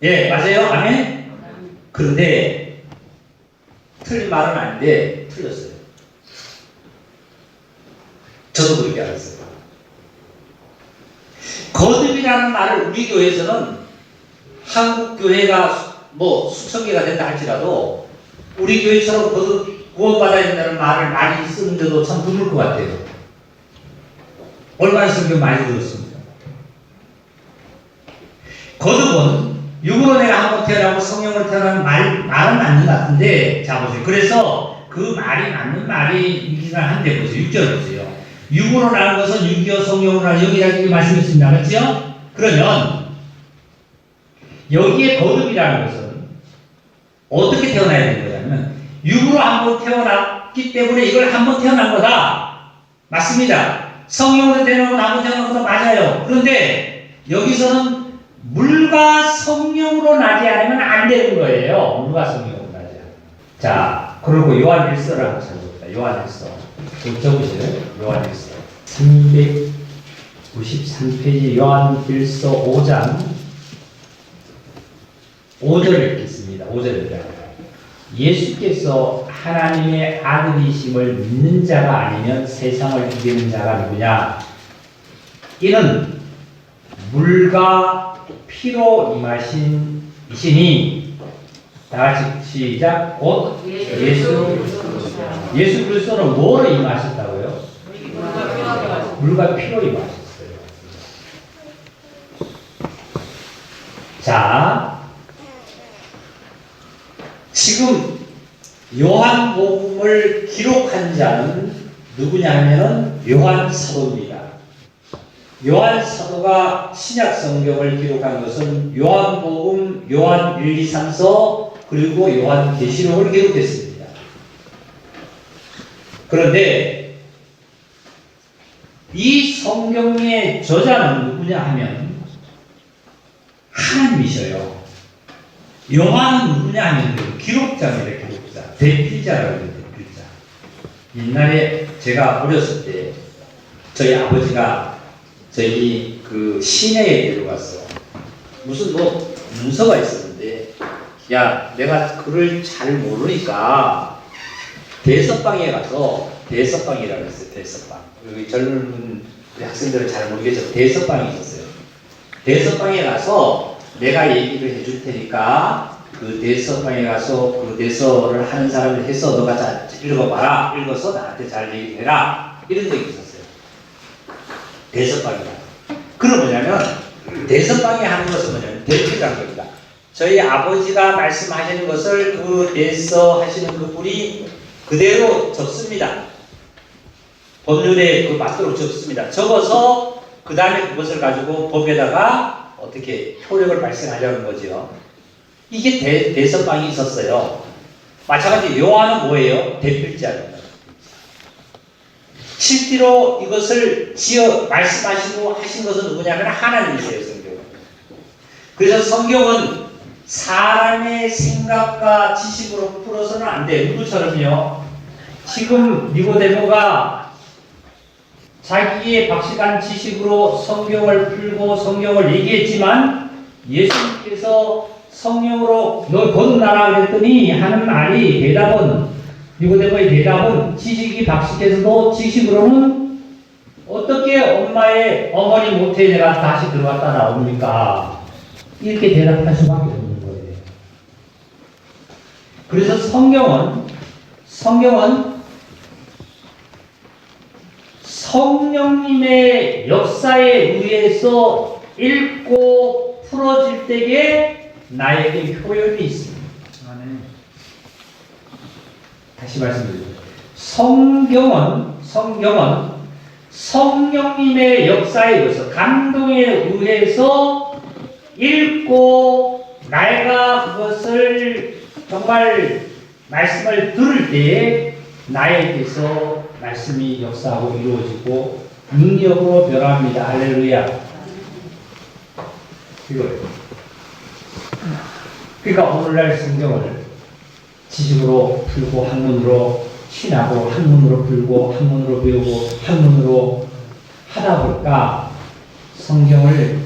예, 맞아요? 아멘? 그런데 틀린 말은 아닌데 틀렸어요. 저도 그렇게 알았어요. 거듭이라는 말을 우리 교회에서는 한국 교회가 뭐 수천 개가 된다 할지라도 우리 교회처럼 거듭 구원받아야 된다는 말을 많이 쓰는데도 참 드물 것 같아요. 얼마나 성경 많이 들었습니까? 거듭은 육으로 내가 한번 태어나고 성령으로 태어나는 말은 맞는 것 같은데, 자 보세요. 그래서 그 말이 맞는 말이긴 한데 보세요. 6절 보세요. 육으로 나는 것은 육이요 성령으로 나는 여기라고 말씀했습니다. 그렇죠? 그러면 여기에 거듭이라는 것은 어떻게 태어나야 되는 거냐면 육으로 한번 태어났기 때문에 이걸 한번 태어난 거다. 맞습니다. 성령으로 태어나고 한번 태어난 거다. 맞아요. 그런데 여기서는 물과 성령으로 나지 않으면 안 되는 거예요. 물과 성령으로 나지 않으면. 자, 그리고 요한 1서를 한번 찾아봅니다. 요한 1서. 적으세요. 요한 1서. 393페이지 요한 1서 5장 5절 읽겠습니다. 5절입니다. 예수께서 하나님의 아들이심을 믿는 자가 아니면 세상을 이기는 자가 누구냐? 이는 물과 피로 임하신 이시니, 다 같이 시작. 곧 예수 그리스도는 뭐로 임하셨다고요? 물과 피로 임하셨어요. 자, 지금 요한복음을 기록한 자는 누구냐 하면은 요한 사도입니다. 요한 사도가 신약 성경을 기록한 것은 요한복음, 요한 1, 2, 3서 그리고 요한 계시록을 기록했습니다. 그런데 이 성경의 저자는 누구냐 하면 하나님이셔요. 요한은 누구냐 하면 기록자입니다. 기록자. 대필자라고 해요. 대필자. 옛날에 제가 어렸을 때 저희 아버지가 저희 그 시내에 데려갔어. 무슨 뭐 문서가 있었는데, 야, 내가 글을 잘 모르니까 대서방에 가서, 대서방이라고 했어요. 대서방. 여기 젊은 학생들은 잘 모르겠죠. 대서방이 있었어요. 대서방에 가서 내가 얘기를 해줄 테니까 그 대서방에 가서 그 대서를 하는 사람을 해서 너가 잘 읽어봐라. 읽어서 나한테 잘 얘기해라. 이런 적이 있었어요. 대서방이다. 그건 뭐냐면 대서방이 하는 것은 뭐냐면 대필이라는 겁니다. 저희 아버지가 말씀하시는 것을 그 대서 하시는 그분이 그대로 적습니다. 법률에 그 맞도록 적습니다. 적어서 그 다음에 그것을 가지고 법에다가 어떻게 효력을 발생하려는 거죠. 이게 대서방이 있었어요. 마찬가지 요한은 뭐예요? 대필자입니다. 실제로 이것을 말씀하시고 하신 것은 누구냐면 하나님이세요. 성경은. 그래서 성경은 사람의 생각과 지식으로 풀어서는 안 돼. 누구처럼요? 지금 니고데모가 자기의 박식한 지식으로 성경을 풀고 성경을 얘기했지만 예수님께서 성령으로 너 거듭나라 그랬더니 하는 말이 대답은, 니고데모의 대답은 지식이 박식해서도 지식으로는 어떻게 엄마의 어머니 모태에 내가 다시 들어갔다 나옵니까? 이렇게 대답할 수밖에 없는 거예요. 그래서 성경은 성령님의 역사에 의해서 읽고 풀어질 때에 나에게 효력이 있습니다. 다시 말씀드립니다. 성경은 성령님의 역사에 의해서 감동에 의해서 읽고 내가 그것을 정말 말씀을 들을 때에 나에게서 말씀이 역사하고 이루어지고 능력으로 변합니다. 할렐루야. 이거예요. 그러니까 오늘날 성경을 지식으로 풀고 한문으로 신하고 한문으로 풀고 한문으로 배우고 한문으로 하다 보니까 성경을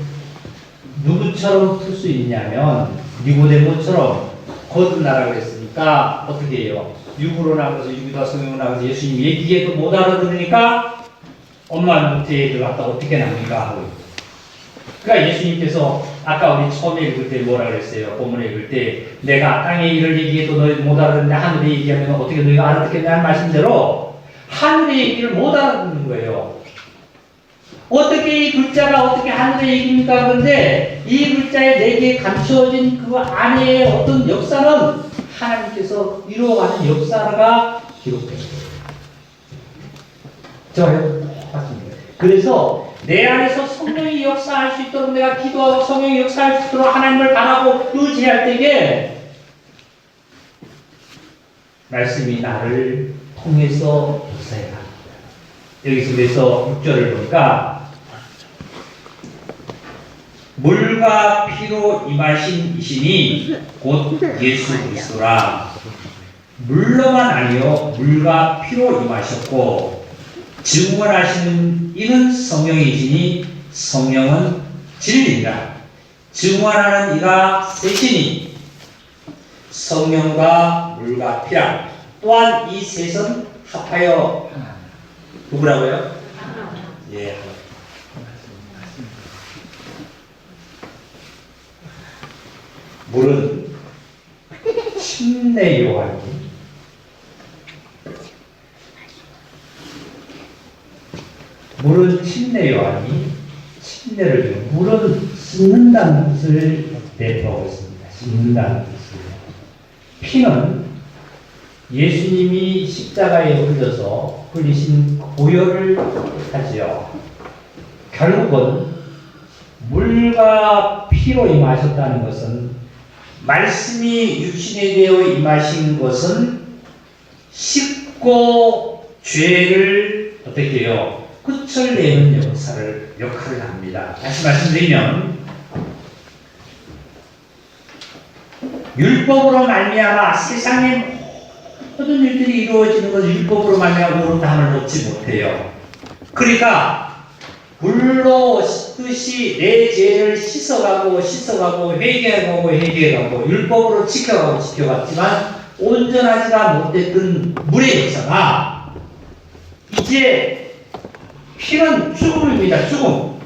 누구처럼 풀 수 있냐면 니고데모처럼 거듭나라고 했으니까 어떻게 해요? 육으로 나가서 육이다 성령으로 나가서 예수님 얘기해도 못 알아들으니까 엄마 밑에 들어갔다 어떻게 납니까? 하고. 그러니까 예수님께서 아까 우리 처음에 읽을 때 뭐라 그랬어요? 본문에 읽을 때 내가 땅의 일을 얘기해도 너희 못 알아듣는데 하늘의 얘기하면 어떻게 너희가 알아듣겠냐는 말씀대로 하늘의 얘기를 못 알아듣는 거예요. 어떻게 이 글자가 어떻게 하늘의 얘기입니까? 그런데 이 글자에 내게 감추어진 그 안에 어떤 역사는 하나님께서 이루어가는 역사가 기록된 거예요. 좋아요? 맞습니다. 그래서 내 안에서 성령이 역사할 수 있도록 내가 기도하고 성령이 역사할 수 있도록 하나님을 바라고 의지할 때에 말씀이 나를 통해서 역사해 갑니다. 여기서 그래서 6절을 보니까 물과 피로 임하신 이신이 곧 예수 그리스도라. 물로만 아니요 물과 피로 임하셨고 증언하시는 이는 성령이시니 성령은 진리니라. 증언하는 이가 셋이니 성령과 물과 피라. 또한 이 셋은 합하여 하나. 누구라고요? 예. 물은 침례 요한이 침례를 주고 물은 씻는다는 뜻을 내포하고 있습니다. 씻는다는 뜻이에요. 피는 예수님이 십자가에 흘려서 흘리신 보혈을 하지요. 결국은 물과 피로 임하셨다는 것은 말씀이 육신에 되어 임하신 것은 씻고 죄를 어떻게 해요? 끝을 내는 역할을 합니다. 다시 말씀드리면 율법으로 말미암아 세상의 모든 일들이 이루어지는 것은 율법으로 말미암아 오른다함을 놓지 못해요. 그러니까 물로 씻듯이 내 죄를 씻어가고 회개하고 율법으로 지켜갔지만 온전하지가 못했던 물의 역사가 이제 피는 죽음입니다. 죽음.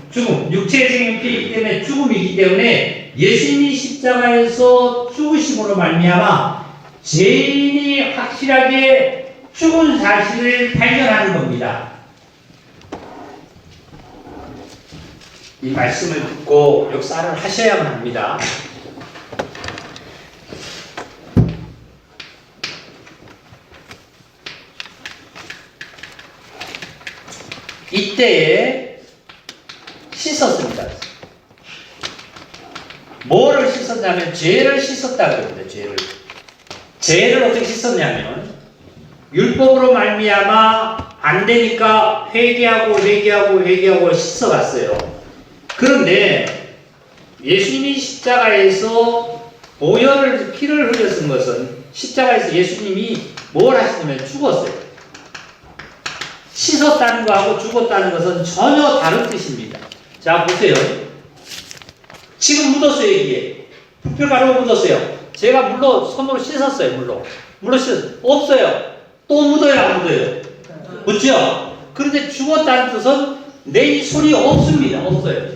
육체의 생명이기 때문에 죽음이기 때문에 예수님이 십자가에서 죽으심으로 말미암아 죄인이 확실하게 죽은 사실을 발견하는 겁니다. 이 말씀을 듣고 역사를 하셔야만 합니다. 이때에 씻었습니다. 뭐를 씻었냐면 죄를 씻었다고 합니다. 죄를 어떻게 씻었냐면 율법으로 말미암아 안 되니까 회개하고 씻어갔어요. 그런데 예수님이 십자가에서 피를 흘렸은 것은 십자가에서 예수님이 뭘 하시냐면 죽었어요. 씻었다는 것하고 죽었다는 것은 전혀 다른 뜻입니다. 자, 보세요. 지금 묻었어요, 이게. 불가루가 묻었어요. 제가 물로, 손으로 씻었어요, 물로 씻었어요. 없어요. 또 묻어요, 안 묻어요? 묻죠? 그런데 죽었다는 뜻은 내 이 손이 없습니다. 없어요.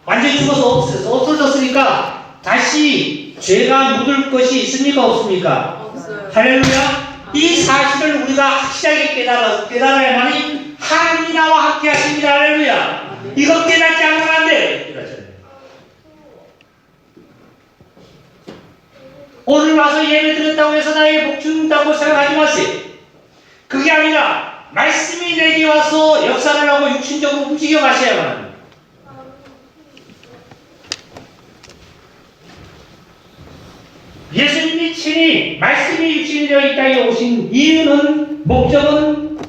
완전히 죽어서 없어졌으니까 다시 죄가 묻을 것이 있습니까? 없습니까? 없어요. 할렐루야. 이 사실을 우리가 확실하게 깨달아야만이 하나님이 나와 함께 하십니다. 할렐루야. 이거 깨닫지 않으면 안 돼요. 오늘 와서 예배 드렸다고 해서 나에게 복 준다고 생각하지 마세요. 그게 아니라 말씀이 내게 와서 역사를 하고 육신적으로 움직여 가셔야만 합니다. 예수님이 친히 말씀이 육신이 되어 이 땅에 오신 이유는, 목적은,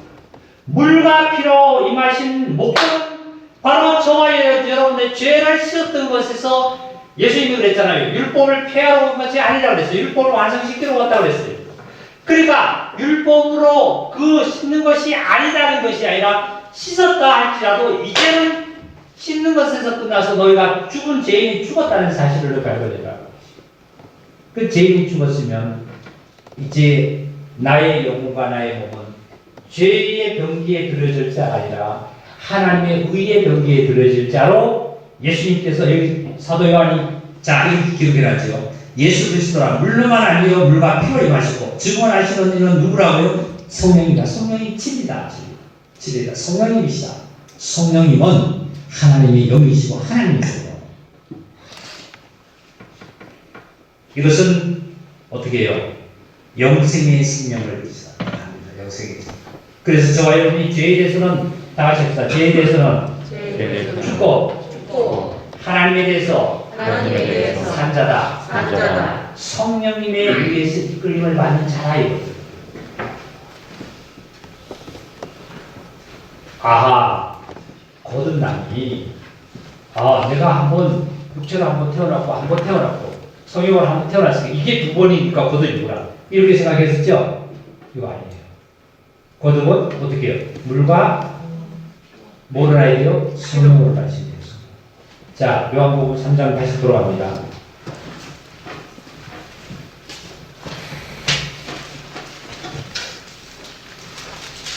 물과 피로 임하신 목적은 바로 저와 여러분의 죄를 씻었던 것에서 예수님이 그랬잖아요. 율법을 폐하러 온 것이 아니라고 그랬어요. 율법을 완성시키러 왔다고 그랬어요. 그러니까 율법으로 그 씻는 것이 아니라는 것이 아니라 씻었다 할지라도 이제는 씻는 것에서 끝나서 너희가 죽은 죄인이 죽었다는 사실을 발견해라. 그 죄인이 죽었으면 이제 나의 영혼과 나의 몸은 죄의 병기에 들어질 자 아니라 하나님의 의의 병기에 들어질 자로 예수님께서 여기 사도 요한이 이렇게 기록해놨죠. 예수 그리스도라 물로만 아니요 물과 피로 임하시고 증언하시는 이는 누구라고요? 성령이다. 성령이 진리다. 진리다. 성령님이시다. 성령님은 하나님의 영이시고 하나님이세요. 이것은 어떻게 해요? 영생의 생명을 의지합니다. 영생의 생명. 그래서 저와 여러분이 죄에 대해서는 다 같이 합시다. 죄에 대해서는 죽고 하나님에 대해서 산자다. 성령님의 의해서 이끌림을 받는 자라 이거죠. 아하, 거듭남이 내가 한번 육체로 한번 태어났고 성령으로 한번 태어났으니까 이게 두 번이니까 거듭이구나 이렇게 생각했었죠? 이거 아니에요. 거듭은 어떻게 해요? 물과 뭐를 해야 돼요? 성령으로 다시 돼요. 자, 요한복음 3장 다시 돌아갑니다.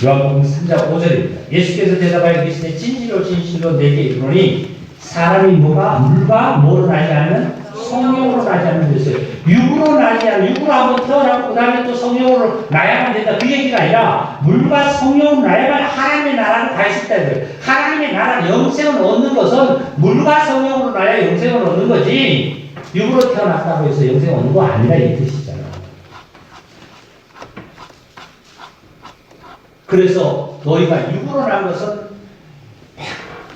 요한복음 3장 5절입니다. 예수께서 대답하여 이르시되 진실로 진실로 내게 이르노니 사람이 물과 뭐로 나지 않는 성령으로 나지 않는 것을 육으로 나지 않는 육으로 한번 태어나고 그 다음에 또 성령으로 나야만 된다. 그 얘기가 아니라 물과 성령으로 나야만 하나님의 나라를 갈 수 있다. 하나님의 나라 영생을 얻는 것은 물과 성령으로 나야 영생을 얻는 거지 육으로 태어났다고 해서 영생을 얻는 거 아니라 이 뜻이잖아. 그래서 너희가 육으로 난 것은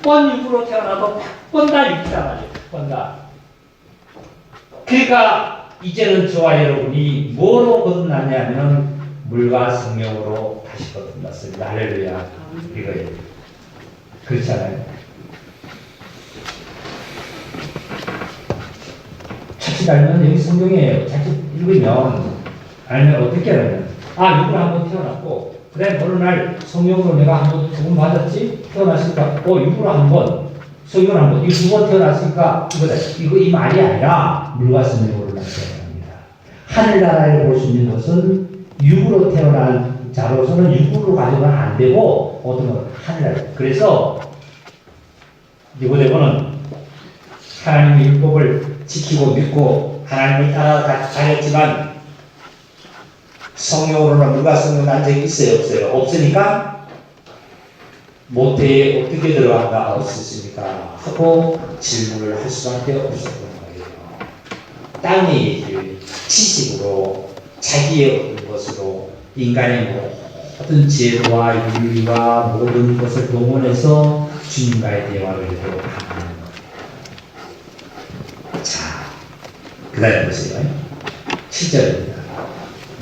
100번 육으로 태어나도 100번 다 육이다 말이야. 100번 다. 그러니까 이제는 저와 여러분이 뭐로 거듭났냐면 물과 성령으로 다시 거듭났습니다. 할렐루야. 이거예요. 그렇잖아요. 자칫 알면 여기 성경이에요. 자칫 읽으면 알면 어떻게 알면 육으로 한번 태어났고 그래 어느 날 성령으로 내가 한번 죽음 받았지? 태어났으니까 육으로 한번 성령으로 한번 이 두 번 태어났으니까 이거다. 이거 이 말이 아니라 물과 성령으로 태어납니다. 하늘나라에 볼 수 있는 것은 육으로 태어난 자로서는 육으로 가지고는 안 되고 어떤 건 하늘나라. 그래서 니고데모는 하나님의 율법을 지키고 믿고 하나님을 따라다녔지만 성령으로는 물과 성령 난 적이 있어요? 없어요? 없으니까 모태에 어떻게 들어간가 없었습니까? 하고 질문을 할 수밖에 없었던 거예요. 땅의 얘기를 지식으로 자기의 어떤 것으로 인간의 모든 지혜와 윤리와 모든 것을 동원해서 주님과의 대화를 하는 거예요. 자, 그 다음에 보세요. 7절입니다.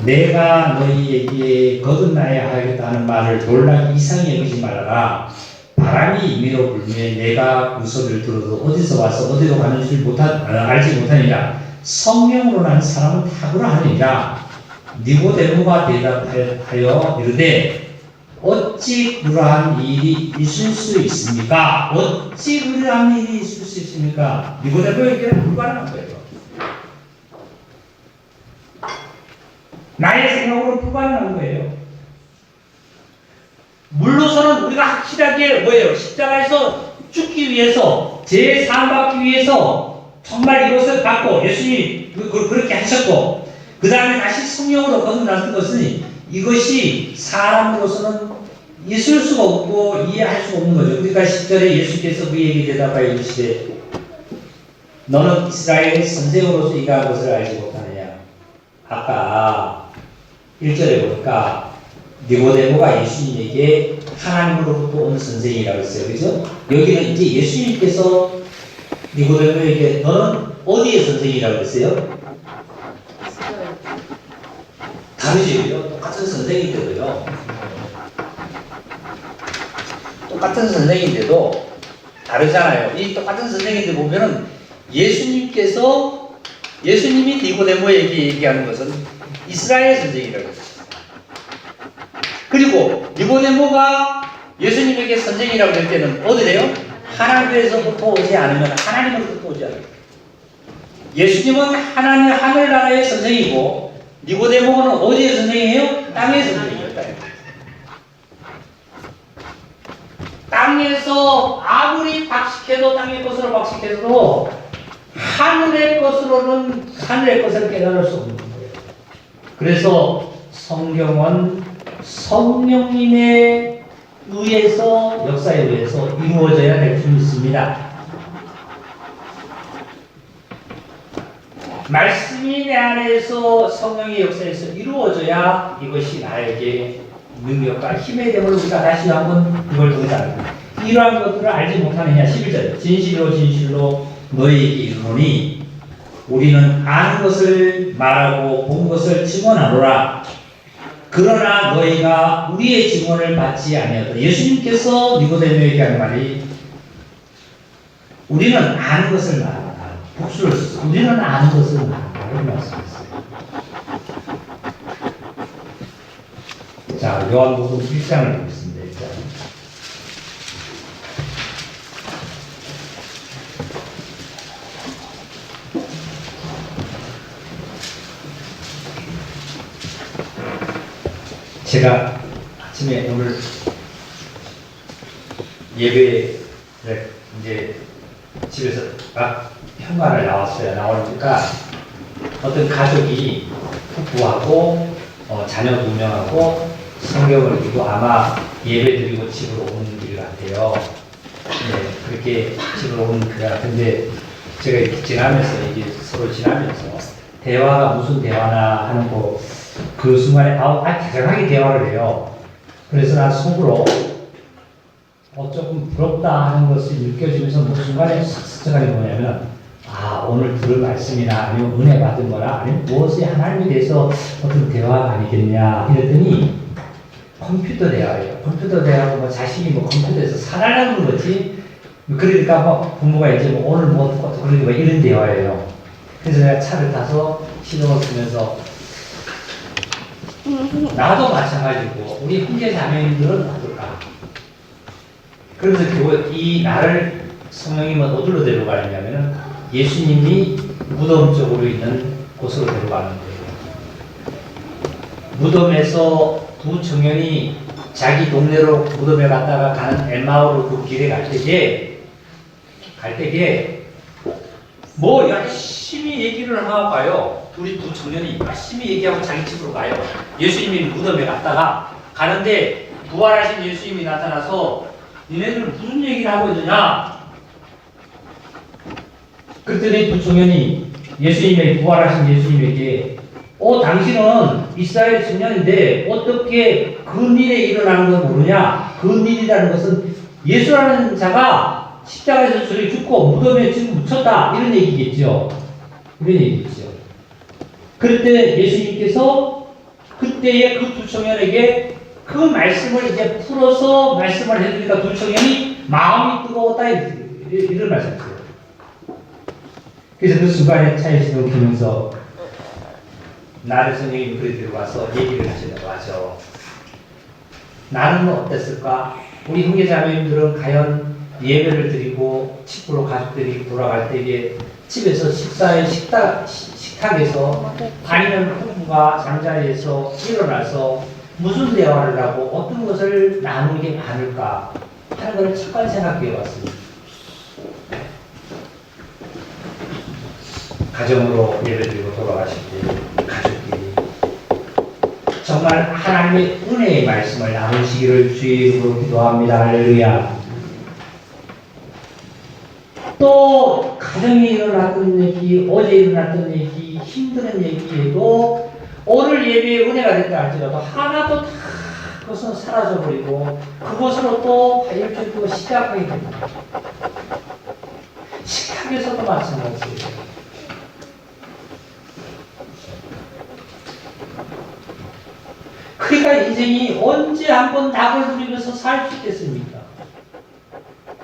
내가 너희에게 거듭나야 하겠다는 말을 놀라기 이상히 여기지 말아라. 바람이 임의로 불매 내가 그 소리를 들어도 어디서 와서 어디로 가는지 알지 못하느냐. 성령으로 난 사람은 탁월하 하느니라. 니고데모가 대답하여 이르되 어찌 그러한 일이 있을 수 있습니까? 어찌 그러한 일이 있을 수 있습니까? 니고데모에게는 불가능한 거예요. 나의 생각으로 불가능한 거예요. 물로서는 우리가 확실하게 뭐예요? 십자가에서 죽기 위해서 죄 사함 받기 위해서 정말 이것을 받고 예수님이 그렇게 하셨고 그 다음에 다시 성령으로 거듭났던 것은 이것이 사람으로서는 있을 수가 없고 이해할 수가 없는 거죠. 그러니까 10절에 예수께서 그에게 대답하여 이르시되 너는 이스라엘의 선생으로서 이러한 것을 알지 못하느냐. 아까 1절에 보니까 니고데모가 예수님에게 하나님으로부터 온 선생이라고 했어요. 그죠? 여기는 이제 예수님께서 니고데모에게 너는 어디의 선생이라고 했어요? 다르지요. 똑같은 선생인데도요. 똑같은 선생인데도 다르잖아요. 이 똑같은 선생인데 보면은 예수님이 니고데모에게 얘기하는 것은 이스라엘 선생이라고 했어요. 그리고 니고데모가 예수님에게 선생이라고 할 때는 어디래요? 하나님에서부터 오지 않으면 하나님으로부터 오지 않아요. 예수님은 하나님 하늘나라의 선생이고 니고데모는 어디의 선생이에요? 땅의 선생이에요. 땅에서 아무리 박식해도 땅의 것으로 박식해도 하늘의 것으로는 하늘의 것을 깨달을 수 없는 거예요. 그래서 성경은 성령님의 의해서 역사에 의해서 이루어져야 될 줄 믿습니다. 말씀이 내 안에서 성령의 역사에서 이루어져야 이것이 나에게 능력과 힘의 됨을 우리가 다시 한번 이걸 보자. 이러한 것들을 알지 못하느냐. 11절 진실로 진실로 너희에게 이르노니 우리는 아는 것을 말하고 본 것을 증언하노라. 그러나 너희가 우리의 증언을 받지 아니하다. 예수님께서 니고데모에게 한 말이 우리는 아는 것을 말한다. 복수를 썼어요. 우리는 아는 것을 말한다. 이런 말씀이었어요. 자, 요한복음 1장을 보겠습니다. 1장. 제가 아침에 오늘 예배를 이제 집에서 현관을 나왔어요. 나오니까 어떤 가족이 부부하고 자녀 2명하고 성경을 읽고 아마 예배 드리고 집으로 오는 길 같아요. 네, 그렇게 집으로 오는 길 같은데 제가 이렇게 지나면서 이게 서로 지나면서 대화가 무슨 대화나 하는 거 그 순간에 다정하게 대화를 해요. 그래서 난 속으로 조금 부럽다 하는 것이 느껴지면서 뭐 순간에 스쳐가는 게 뭐냐면 오늘 들을 말씀이나 아니면 은혜 받은 거나 아니면 무엇이 하나님에 대해서 어떤 대화가 아니겠냐 이랬더니 컴퓨터 대화예요. 컴퓨터 대화하고 뭐 자식이 뭐 컴퓨터에서 살아나는 거지. 그러니까 뭐 부모가 이제 뭐 오늘 뭐 그러니까 뭐 이런 대화예요. 그래서 내가 차를 타서 시동을 쓰면서 나도 마찬가지고 우리 형제 자매님들은 어떨까? 그래서 이 나를 성령님은 어디로 데려가느냐면은 예수님이 무덤 쪽으로 있는 곳으로 데려가는 거예요. 무덤에서 두 청년이 자기 동네로 무덤에 갔다가 가는 엠마오로 그 길에 갈 때에 뭐 열심히 얘기를 하고 가요. 둘이 두 청년이 열심히 얘기하고 자기 집으로 가요. 예수님이 무덤에 갔다가 가는데 부활하신 예수님이 나타나서 니네들 무슨 얘기를 하고 있느냐? 그랬더니 두 청년이 부활하신 예수님에게 당신은 이스라엘 청년인데 어떻게 근일에 일어나는 걸 모르냐? 근일이라는 것은 예수라는 자가 십자가에서 저리 죽고 무덤에 지금 묻혔다. 이런 얘기겠죠. 그럴 때 예수님께서 그때의 그 두 청년에게 그 말씀을 이제 풀어서 말씀을 해주니까 두 청년이 마음이 뜨거웠다. 이런 말씀이에요. 그래서 그 순간에 차에서 보면서 나를 선생님이 그리 들어와서 얘기를 하시려고 하죠. 나는 어땠을까? 우리 형제자매님들은 과연 예배를 드리고 집으로 가족들이 돌아갈 때에 집에서 식탁에서 아니면 부부가 잠자리에서 일어나서 무슨 대화를 하고 어떤 것을 나누게 많을까 하는 것을 잠깐 생각해 봤습니다. 가정으로 예배 드리고 돌아가실 때 가족끼리 정말 하나님의 은혜의 말씀을 나누시기를 주의 이름으로 기도합니다. 할렐루야. 또 가정에 일어났던 얘기, 어제 일어났던 얘기, 힘든 얘기에도 오늘 예배에 은혜가 됐다 할지라도 하나도 다 그것은 사라져버리고 그것으로 또 발열주고 시작하게 됩니다. 식탁에서도 마찬가지예요. 그러니까 인생이 언제 한번 낙을 누리면서 살 수 있겠습니까?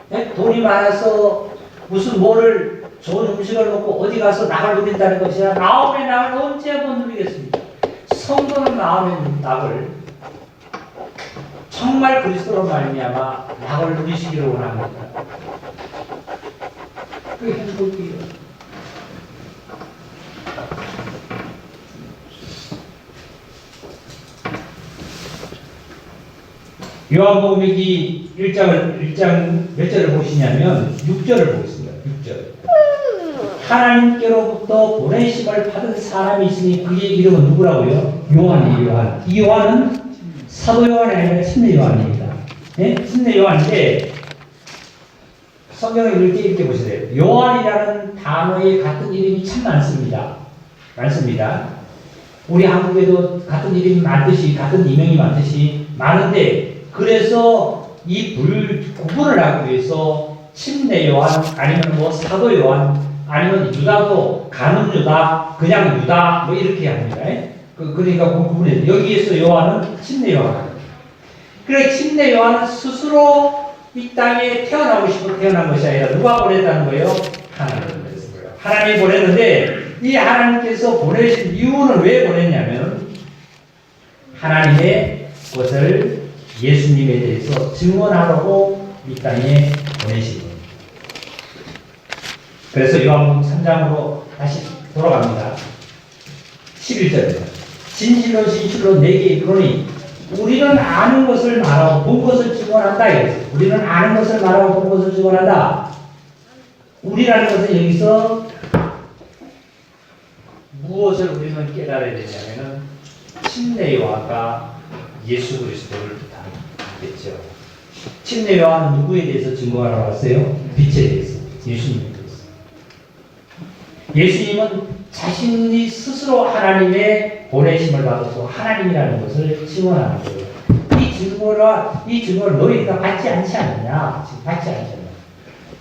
네? 돈이 많아서 무슨 뭐를 좋은 음식을 먹고 어디 가서 낙을 누린다는 것이 아니라 마음의 낙을 언제 한번 누리겠습니까? 성도는 마음의 낙을 정말 그리스도로 말미암아 낙을 누리시기를 원합니다. 그게 행복이에요. 요한복음 여기 1장 몇 절을 보시냐면 6절을 보겠습니다. 6절. 하나님께로부터 보내심을 받은 사람이 있으니 그의 이름은 누구라고요? 요한이에요. 요한. 이 요한은 사도 요한이 아니라 침례 요한입니다. 네? 침례 요한인데 성경을 읽을 때 이렇게 보시래요. 요한이라는 단어에 같은 이름이 참 많습니다. 많습니다. 우리 한국에도 같은 이름이 많듯이 같은 이명이 많듯이 많은데 그래서 이 구분을 하기 위해서 침례 요한 아니면 뭐 사도 요한 아니면 유다도 가룟 유다 그냥 유다 뭐 이렇게 합니다. 그러니까 구분해요. 여기에서 요한은 침례 요한. 그래 침례 요한은 스스로 이 땅에 태어나고 싶어 태어난 것이 아니라 누가 보냈다는 거예요? 하나님이 보냈어요. 하나님이 보냈는데 이 하나님께서 보내신 이유는 왜 보냈냐면 하나님의 것을 예수님에 대해서 증언하라고 이 땅에 보내신 거예요. 그래서 요한복음 3장으로 다시 돌아갑니다. 11절입니다. 진실로 진실로 내게 이르노니 우리는 아는 것을 말하고 본 것을 증언한다. 이랬어요. 우리는 아는 것을 말하고 본 것을 증언한다. 우리라는 것은 여기서 무엇을 우리는 깨달아야 되냐면은 침례 요한과 예수 그리스도를 뜻하겠죠. 침례 요한은 누구에 대해서 증거하러 왔어요? 빛에 대해서, 예수님에 대해서. 예수님은 자신이 스스로 하나님의 보내심을 받았고 하나님이라는 것을 증언하는 거예요. 이 증거를 너희가 받지 않지 않느냐? 지금 받지 않지 않느냐?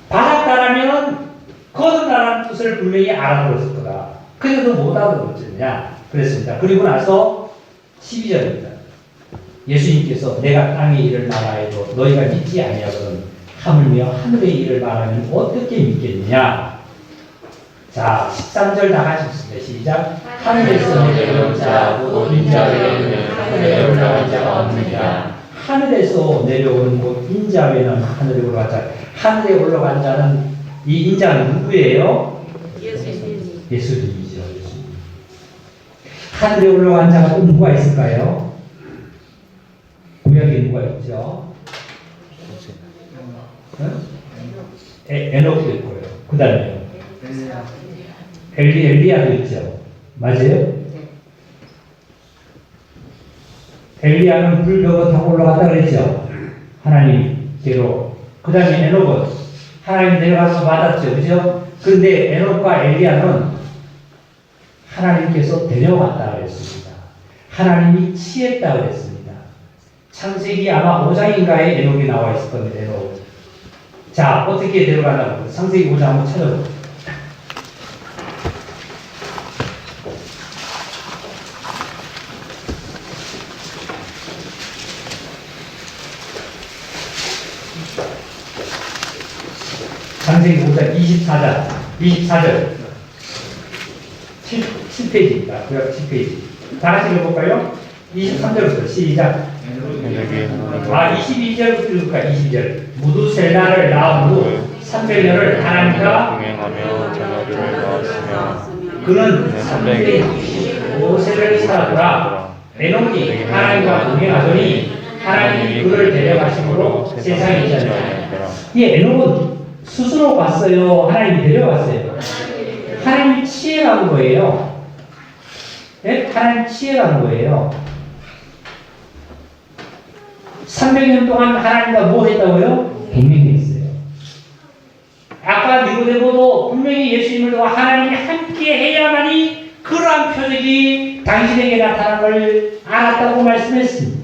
받았다라면 거듭나라는 뜻을 분명히 알아들었을 거다. 그래도 못 알아들었느냐? 그랬습니다. 그리고 나서 12절입니다. 예수님께서 내가 땅의 일을 말하여도 너희가 믿지 아니하거든 하물며 하늘의 일을 말하면 어떻게 믿겠느냐? 자, 13절 다 같이 읽습니다. 시작. 하늘에서 내려온 자 곧 인자 외에는 하늘에 올라간 자가 없느니라. 하늘에서 내려온 곧 인자 외에는 하늘에 올라간 자. 하늘에 올라간 자는 이 인자는 누구예요? 예수님이죠. 예수님. 하늘에 올라간 자가 또 누가 있을까요? 구약에 누가 있죠? 에녹도 있고요. 그 다음에요. 엘리야도 있죠. 맞아요? 엘리야는 불벽을 타고 올라갔다 그랬죠. 하나님께로. 그 다음에 에녹은 하나님 내려가서 받았죠. 그죠? 그런데 에녹과 엘리야는 하나님께서 데려갔다 그랬습니다. 하나님이 치했다 그랬습니다. 창세기 아마 5장인가에 에녹이 나와 있을 겁니다. 에녹. 자, 어떻게 데려가나고 창세기 5장 한번 찾아볼게요. 창세기 5장 24절 7페이지입니다. 구약 7페이지. 다 같이 읽어볼까요? 23절부터 시작. 22절부터 읽을까? 20절. 무두셀라를 낳은 후 300년을 하나님과 동행하며 자녀들을 낳았으며 그는 365세를 살았더라. 에녹이 하나님과 동행하더니 하나님이 그를 데려가심으로 세상에 있지 않느니라. 이 에녹은 스스로 갔어요? 하나님이 데려갔어요? 하나님이 치해간 거예요. 네? 하나님 치해간 거예요. 300년 동안 하나님과 뭐 했다고요? 동맹했어요. 아까 니고데모도 분명히 예수님을 하나님이 함께 해야만이 그러한 표적이 당신에게 나타난 걸 알았다고 말씀했습니다.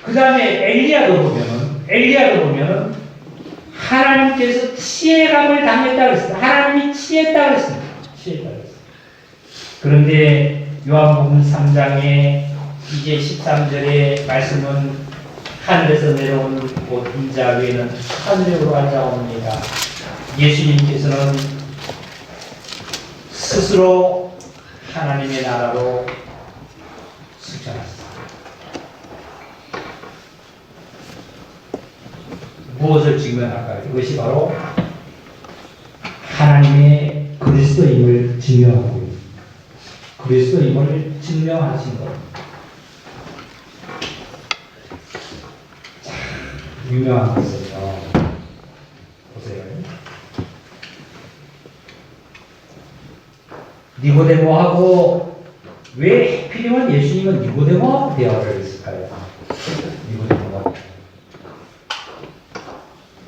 그 다음에 엘리야도 보면은 하나님께서 치해감을 당했다 그랬습니다. 하나님이 치했다 그랬습니다. 치했다 그랬습니다. 그런데 요한복음 3장에 이제 13절의 말씀은 하늘에서 내려온 곧 인자 위에는 하늘으로 앉아옵니다. 예수님께서는 스스로 하나님의 나라로 승천하셨습니다. 무엇을 증명할까요? 이것이 바로 하나님의 그리스도임을 증명하고 있습니다. 그리스도임을 증명하신 것. 자, 유명한 것은요. 보세요. 니고데모하고 왜 하필이면 예수님은 니고데모하고 대화를 했을까요? 니고데모가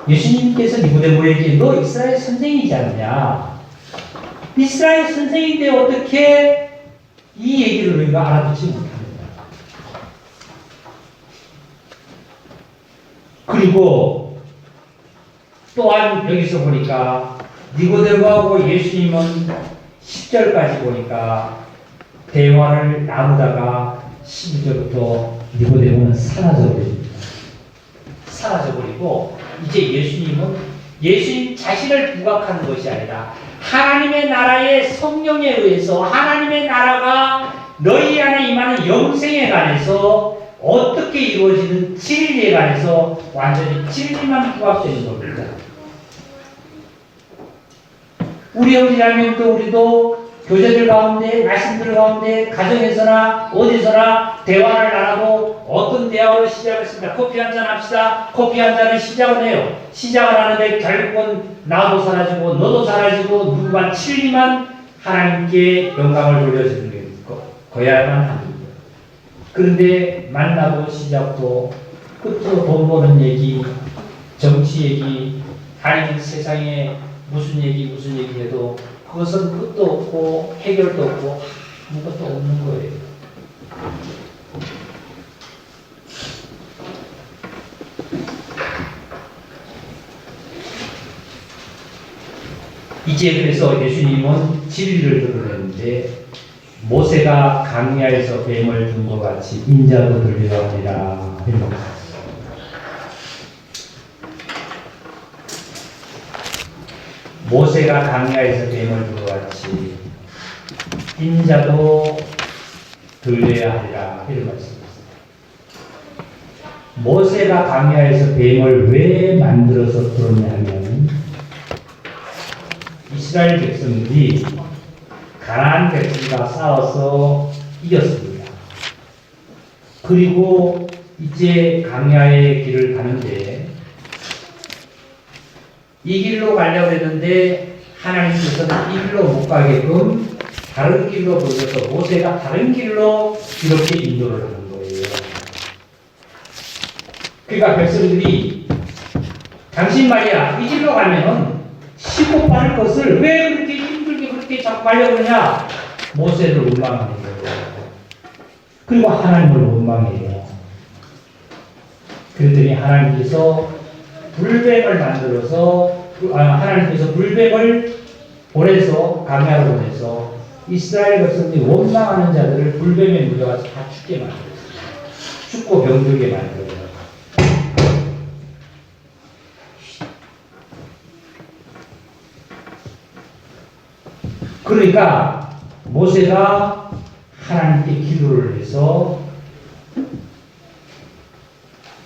예수님께서 니고데모에게 너 이스라엘 선생이지 않느냐? 이스라엘 선생인데 어떻게 이 얘기를 우리가 알아듣지 못합니다. 그리고 또한 여기서 보니까 니고데모하고 예수님은 10절까지 보니까 대화를 나누다가 12절부터 니고데모는 사라져버립니다. 사라져버리고 이제 예수님 자신을 부각하는 것이 아니라 하나님의 나라의 성령에 의해서 하나님의 나라가 너희 안에 임하는 영생에 관해서 어떻게 이루어지는 진리에 관해서 완전히 진리만 부각되는 겁니다. 우리 형제자매님도 우리도 교제들 가운데, 말씀들 가운데, 가정에서나 어디서나 대화를 나누고 어떤 대화로 시작했습니다. 커피 한잔 합시다. 커피 한잔은 시작을 해요. 시작을 하는데 결국은 나도 사라지고 너도 사라지고 누구만 진리만 하나님께 영광을 돌려주는 거야만 합니다. 그런데 만나고 시작도 끝으로 돈 버는 얘기, 정치 얘기, 아니면 세상에 무슨 얘기 해도 그것은 끝도 없고 해결도 없고 아무것도 없는 거예요. 이제 그래서 예수님은 진리를 드러냈는데 모세가 강야에서 뱀을 둔 것 같이 인자도 들리려 하리라. 모세가 강야에서 뱀을 둔 것 같이 인자도 들려야 하리라. 이런 말씀입니다. 모세가 강야에서 뱀을 왜 만들어서 들었냐면 이스라엘 백성들이 가나안 백성과 싸워서 이겼습니다. 그리고 이제 강야의 길을 가는데 이 길로 가려고 했는데 하나님께서는 이 길로 못 가게끔 다른 길로 보여서 모세가 다른 길로 이렇게 인도를 하는 거예요. 그러니까 백성들이 당신 말이야 이 길로 가면은 쉽고 빠를 것을 왜 그렇게 힘들게 그렇게 자꾸 가려고 그러냐? 모세를 원망하는 거예요. 그리고 하나님을 원망해요. 그랬더니 하나님께서 불뱀을 만들어서 하나님께서 불뱀을 보내서 강야로 보내서 이스라엘 백성들이 원망하는 자들을 불뱀에 물려가서 다 죽게 만들었어요. 죽고 병들게 만들어요. 그러니까 모세가 하나님께 기도를 해서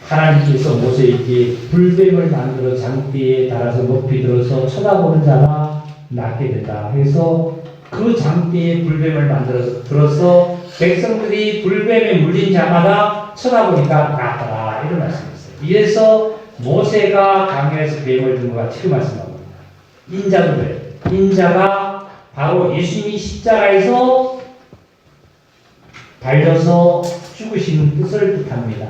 하나님께서 모세에게 불뱀을 만들어 장대에 달아서 높이 들어서 쳐다보는 자가 낫게 된다. 그래서 그 장대에 불뱀을 만들어서 들어서 백성들이 불뱀에 물린 자마다 쳐다보니까 낫더라. 이런 말씀이었어요. 이래서 모세가 강야에서 뱀을 든 것 같이 그 말씀합니다. 인자도 그래요. 인자가 바로 예수님이 십자가에서 달려서 죽으시는 뜻을 뜻합니다.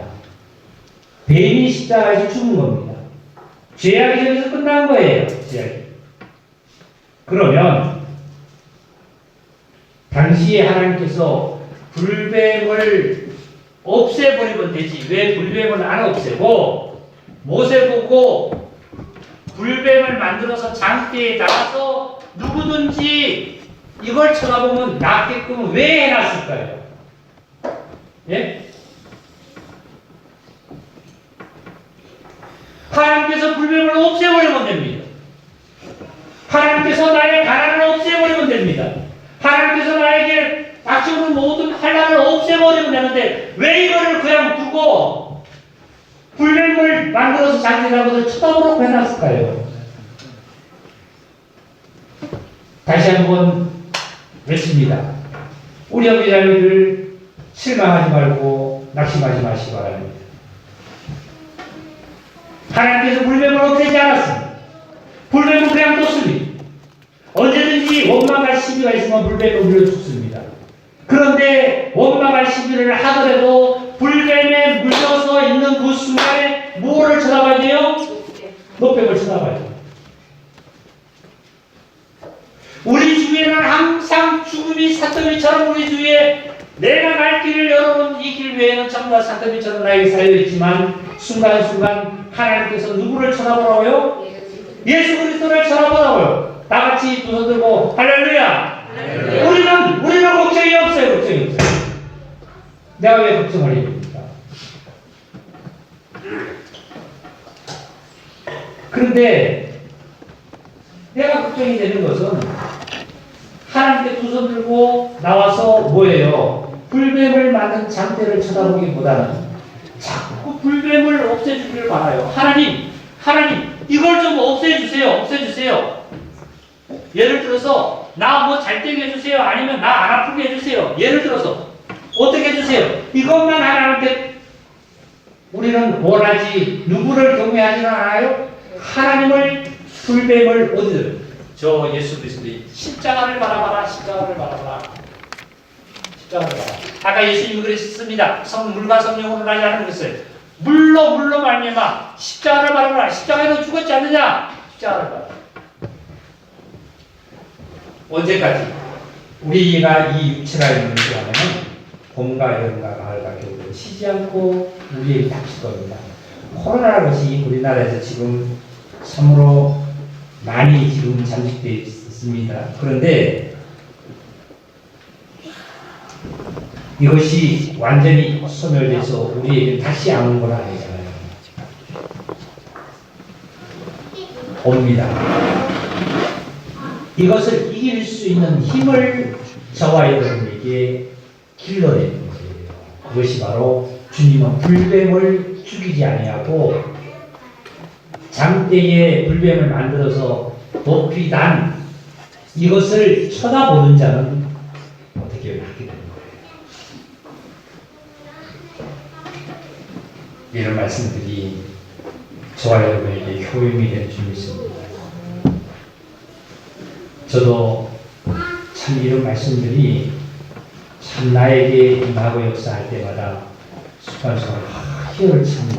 뱀이 십자가에서 죽은 겁니다. 죄악이 여기서 끝난 거예요. 죄악이. 그러면 당시에 하나님께서 불뱀을 없애버리면 되지. 왜 불뱀을 안 없애고 못에 보고 불뱀을 만들어서 장대에 나가서 누구든지 이걸 쳐다보면 낫게끔 왜 해놨을까요? 예? 하나님께서 불뱀을 없애버리면 됩니다. 하나님께서 나의 가난을 없애버리면 됩니다. 하나님께서 나에게 닥쳐오는 모든 환난을 없애버리면 되는데 왜 이거를 그냥 두고 불뱀을 만들어서 장대라고도 쳐다보라고 해놨을까요? 다시 한번 외칩니다. 우리 어머니들 실망하지 말고 낙심하지 마시기 바랍니다. 하나님께서 불뱀을 없애지 않았습니다. 불뱀은 그냥 뒀습니다. 언제든지 원망할 시비가 있으면 불뱀을 물려 죽습니다. 그런데 원망할 시비를 하더라도 불뱀에 물려서 있는 그 순간에 뭐를 쳐다봐야 돼요? 노뱀을 쳐다봐야 돼요. 우리 주위에는 항상 죽음이 산더미처럼 우리 주위에 내가 갈 길을 열어놓은 이 길 외에는 전부 다 산더미처럼 나에게 쌓여있지만 순간순간 하나님께서 누구를 쳐다보라고요? 예수 그리스도를 쳐다보라고요. 다같이 두 손 들고 할렐루야! 우리는 걱정이 없어요. 걱정이 없어요. 내가 왜 걱정을 해야 됩니까? 그런데 내가 걱정이 되는 것은 하나님께 두 손 들고 나와서 뭐예요? 불뱀을 만든 장대를 쳐다보기보다는 자꾸 불뱀을 없애주기를 바라요. 하나님 이걸 좀 없애주세요. 예를 들어서 나 뭐 잘 되게 해주세요. 아니면 나 안 아프게 해주세요. 예를 들어서 어떻게 해주세요. 이것만 하나님께 우리는 원하지 누구를 경외하지는 않아요. 하나님을 불뱀을 어디를 저 예수 그리스도의 십자가를 바라봐라. 아까 예수님이 그랬습니다. 물과 성령으로 나지 않은 것을 물로 말미암아 십자가를 바라봐라. 십자가에서 죽었지 않느냐? 십자가를 바라봐라. 언제까지? 우리가 이 육체가 있는 시간에는 봄과 여름과 가을과 겨울을 쉬지 않고 우리에게 닥칠 겁니다. 코로나라는 것이 우리나라에서 지금 참으로 많이 지금 잠식되어 있습니다. 그런데 이것이 완전히 소멸돼서 우리에게 다시 안 온 건 아니잖아요. 옵니다. 이것을 이길 수 있는 힘을 저와 여러분에게 길러내는 거예요. 그것이 바로 주님은 불뱀을 죽이지 아니하고 장대에 불뱀을 만들어서 높이 단 이것을 쳐다보는 자는 어떻게 하게 되는 거예요. 이런 말씀들이 저와 여러분에게 효용이 될 줄 믿습니다. 저도 참 이런 말씀들이 참 나에게 임하고 역사할 때마다 순간순간 희열을 참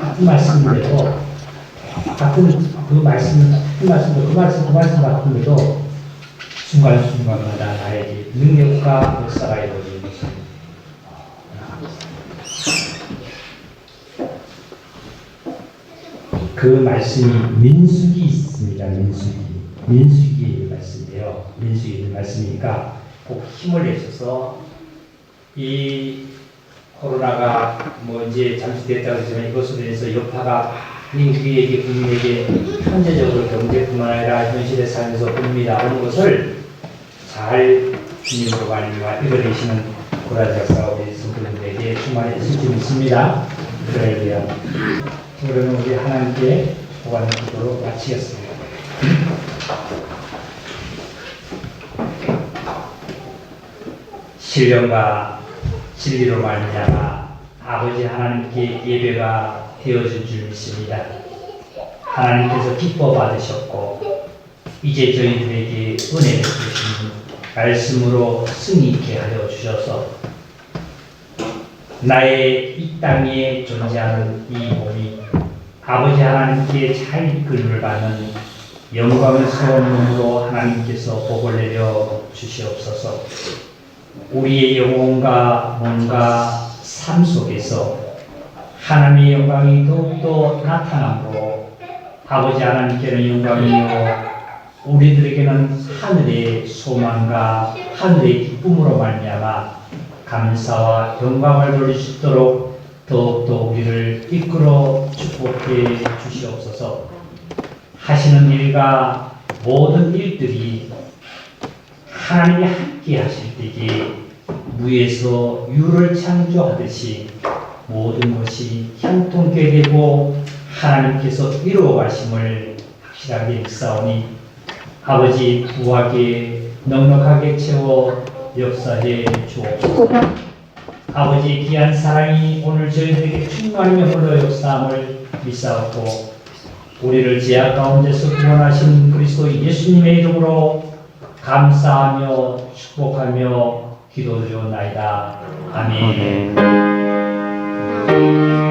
같은 말씀인데도 같은 그 말씀 같은데도 순간순간마다 나에게 능력과 역사가 이루어지는 것입니다. 그 말씀이 민수기 있습니다. 민수기의 말씀이에요. 민수기의 말씀이니까 꼭 힘을 내셔서 이 코로나가 뭐 이제 잠시 됐다고 하지만 이것으로 인해서 여파가 많이 우리에게 국민에게 현재적으로 경제뿐만 아니라 현실의 삶에서 옵니다. 오는 것을 잘 주님으로 말미암아 이겨내시는 고라지 역사가 우리 성도님들에게 충만해질 줄 믿습니다. 그래야 그러면 우리 하나님께 구하는 기도로 마치겠습니다. 신령과 진리로 말미암아 아버지 하나님께 예배가 되어진 줄 믿습니다. 하나님께서 기뻐 받으셨고 이제 저희들에게 은혜를 주시는 말씀으로 승리 있게 하여 주셔서 나의 이 땅에 존재하는 이 몸이 아버지 하나님께 잘 이끌림을 받는 영광스러운 몸으로 하나님께서 복을 내려 주시옵소서. 우리의 영혼과 몸과 삶 속에서 하나님의 영광이 더욱더 나타남으로 아버지 하나님께는 영광이요 우리들에게는 하늘의 소망과 하늘의 기쁨으로 말미암아 감사와 영광을 돌릴 수 있도록 더욱더 우리를 이끌어 축복해 주시옵소서. 하시는 일과 모든 일들이 하나님이 함께 하실 때에 무에서 유를 창조하듯이 모든 것이 형통케 되고 하나님께서 이루어 가심을 확실하게 믿사오니 아버지 부하게 넉넉하게 채워 역사해 주옵소서. 아버지 귀한 사랑이 오늘 저희들에게 충만하며 흘러 역사함을 믿사옵고 우리를 죄악 가운데서 구원하신 그리스도 예수님의 이름으로 감사하며 축복하며 기도드리옵나이다. 아멘. 아멘.